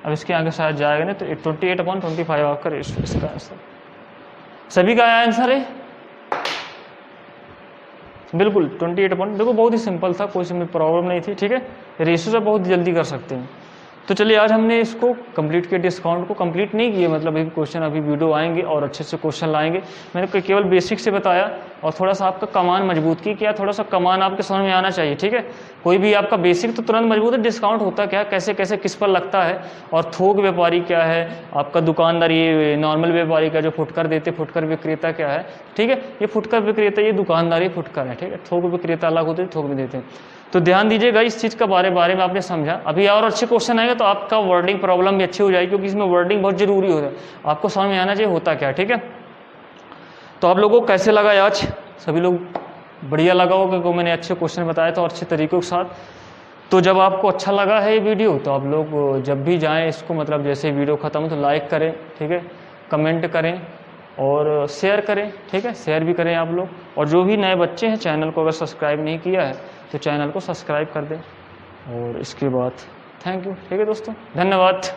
अब इसके आगे शायद जाएगा नहीं, तो 28/25 आपका रेशियो, इसका आंसर। सभी का आंसर है, बिल्कुल 28 पॉइंट, देखो बहुत ही सिंपल था, कोई इसमें प्रॉब्लम नहीं थी, ठीक है। रेशियो से बहुत जल्दी कर सकते हैं। तो चलिए आज हमने इसको कंप्लीट किया, डिस्काउंट को कंप्लीट नहीं किया, मतलब अभी क्वेश्चन, अभी वीडियो आएंगे और अच्छे से क्वेश्चन लाएंगे। मैंने केवल बेसिक से बताया और थोड़ा सा आपका कमान मजबूत की, क्या थोड़ा सा कमान आपके समझ में आना चाहिए, ठीक है। कोई भी आपका बेसिक तो तुरंत मजबूत है, डिस्काउंट होता क्या, कैसे कैसे किस पर लगता है, और थोक व्यापारी क्या है, आपका दुकानदार, ये नॉर्मल व्यापारी का जो फुटकर देते, फुटकर विक्रेता क्या है, ठीक है। ये फुटकर विक्रेता, ये दुकानदार, ये फुटकर है, ठीक है। थोक विक्रेता अलग होते हैं, थोक भी देते हैं। तो ध्यान दीजिएगा इस चीज़ का बारे में आपने समझा। अभी और अच्छे क्वेश्चन आएंगे तो आपका वर्डिंग प्रॉब्लम भी अच्छी हो जाएगी, क्योंकि इसमें वर्डिंग बहुत जरूरी होता है, आपको समझ में आना चाहिए होता क्या है, ठीक है। तो आप लोगों को कैसे लगा आज, सभी लोग बढ़िया लगा होगा, क्योंकि मैंने अच्छे क्वेश्चन बताए तो अच्छे तरीकों के साथ। तो जब आपको अच्छा लगा है ये वीडियो, तो आप लोग जब भी जाएं इसको, मतलब जैसे वीडियो ख़त्म हो तो लाइक करें, ठीक है, कमेंट करें और शेयर करें, ठीक है, शेयर भी करें आप लोग। और जो भी नए बच्चे हैं, चैनल को अगर सब्सक्राइब नहीं किया है तो चैनल को सब्सक्राइब कर दें। और इसके बाद थैंक यू, ठीक है दोस्तों, धन्यवाद।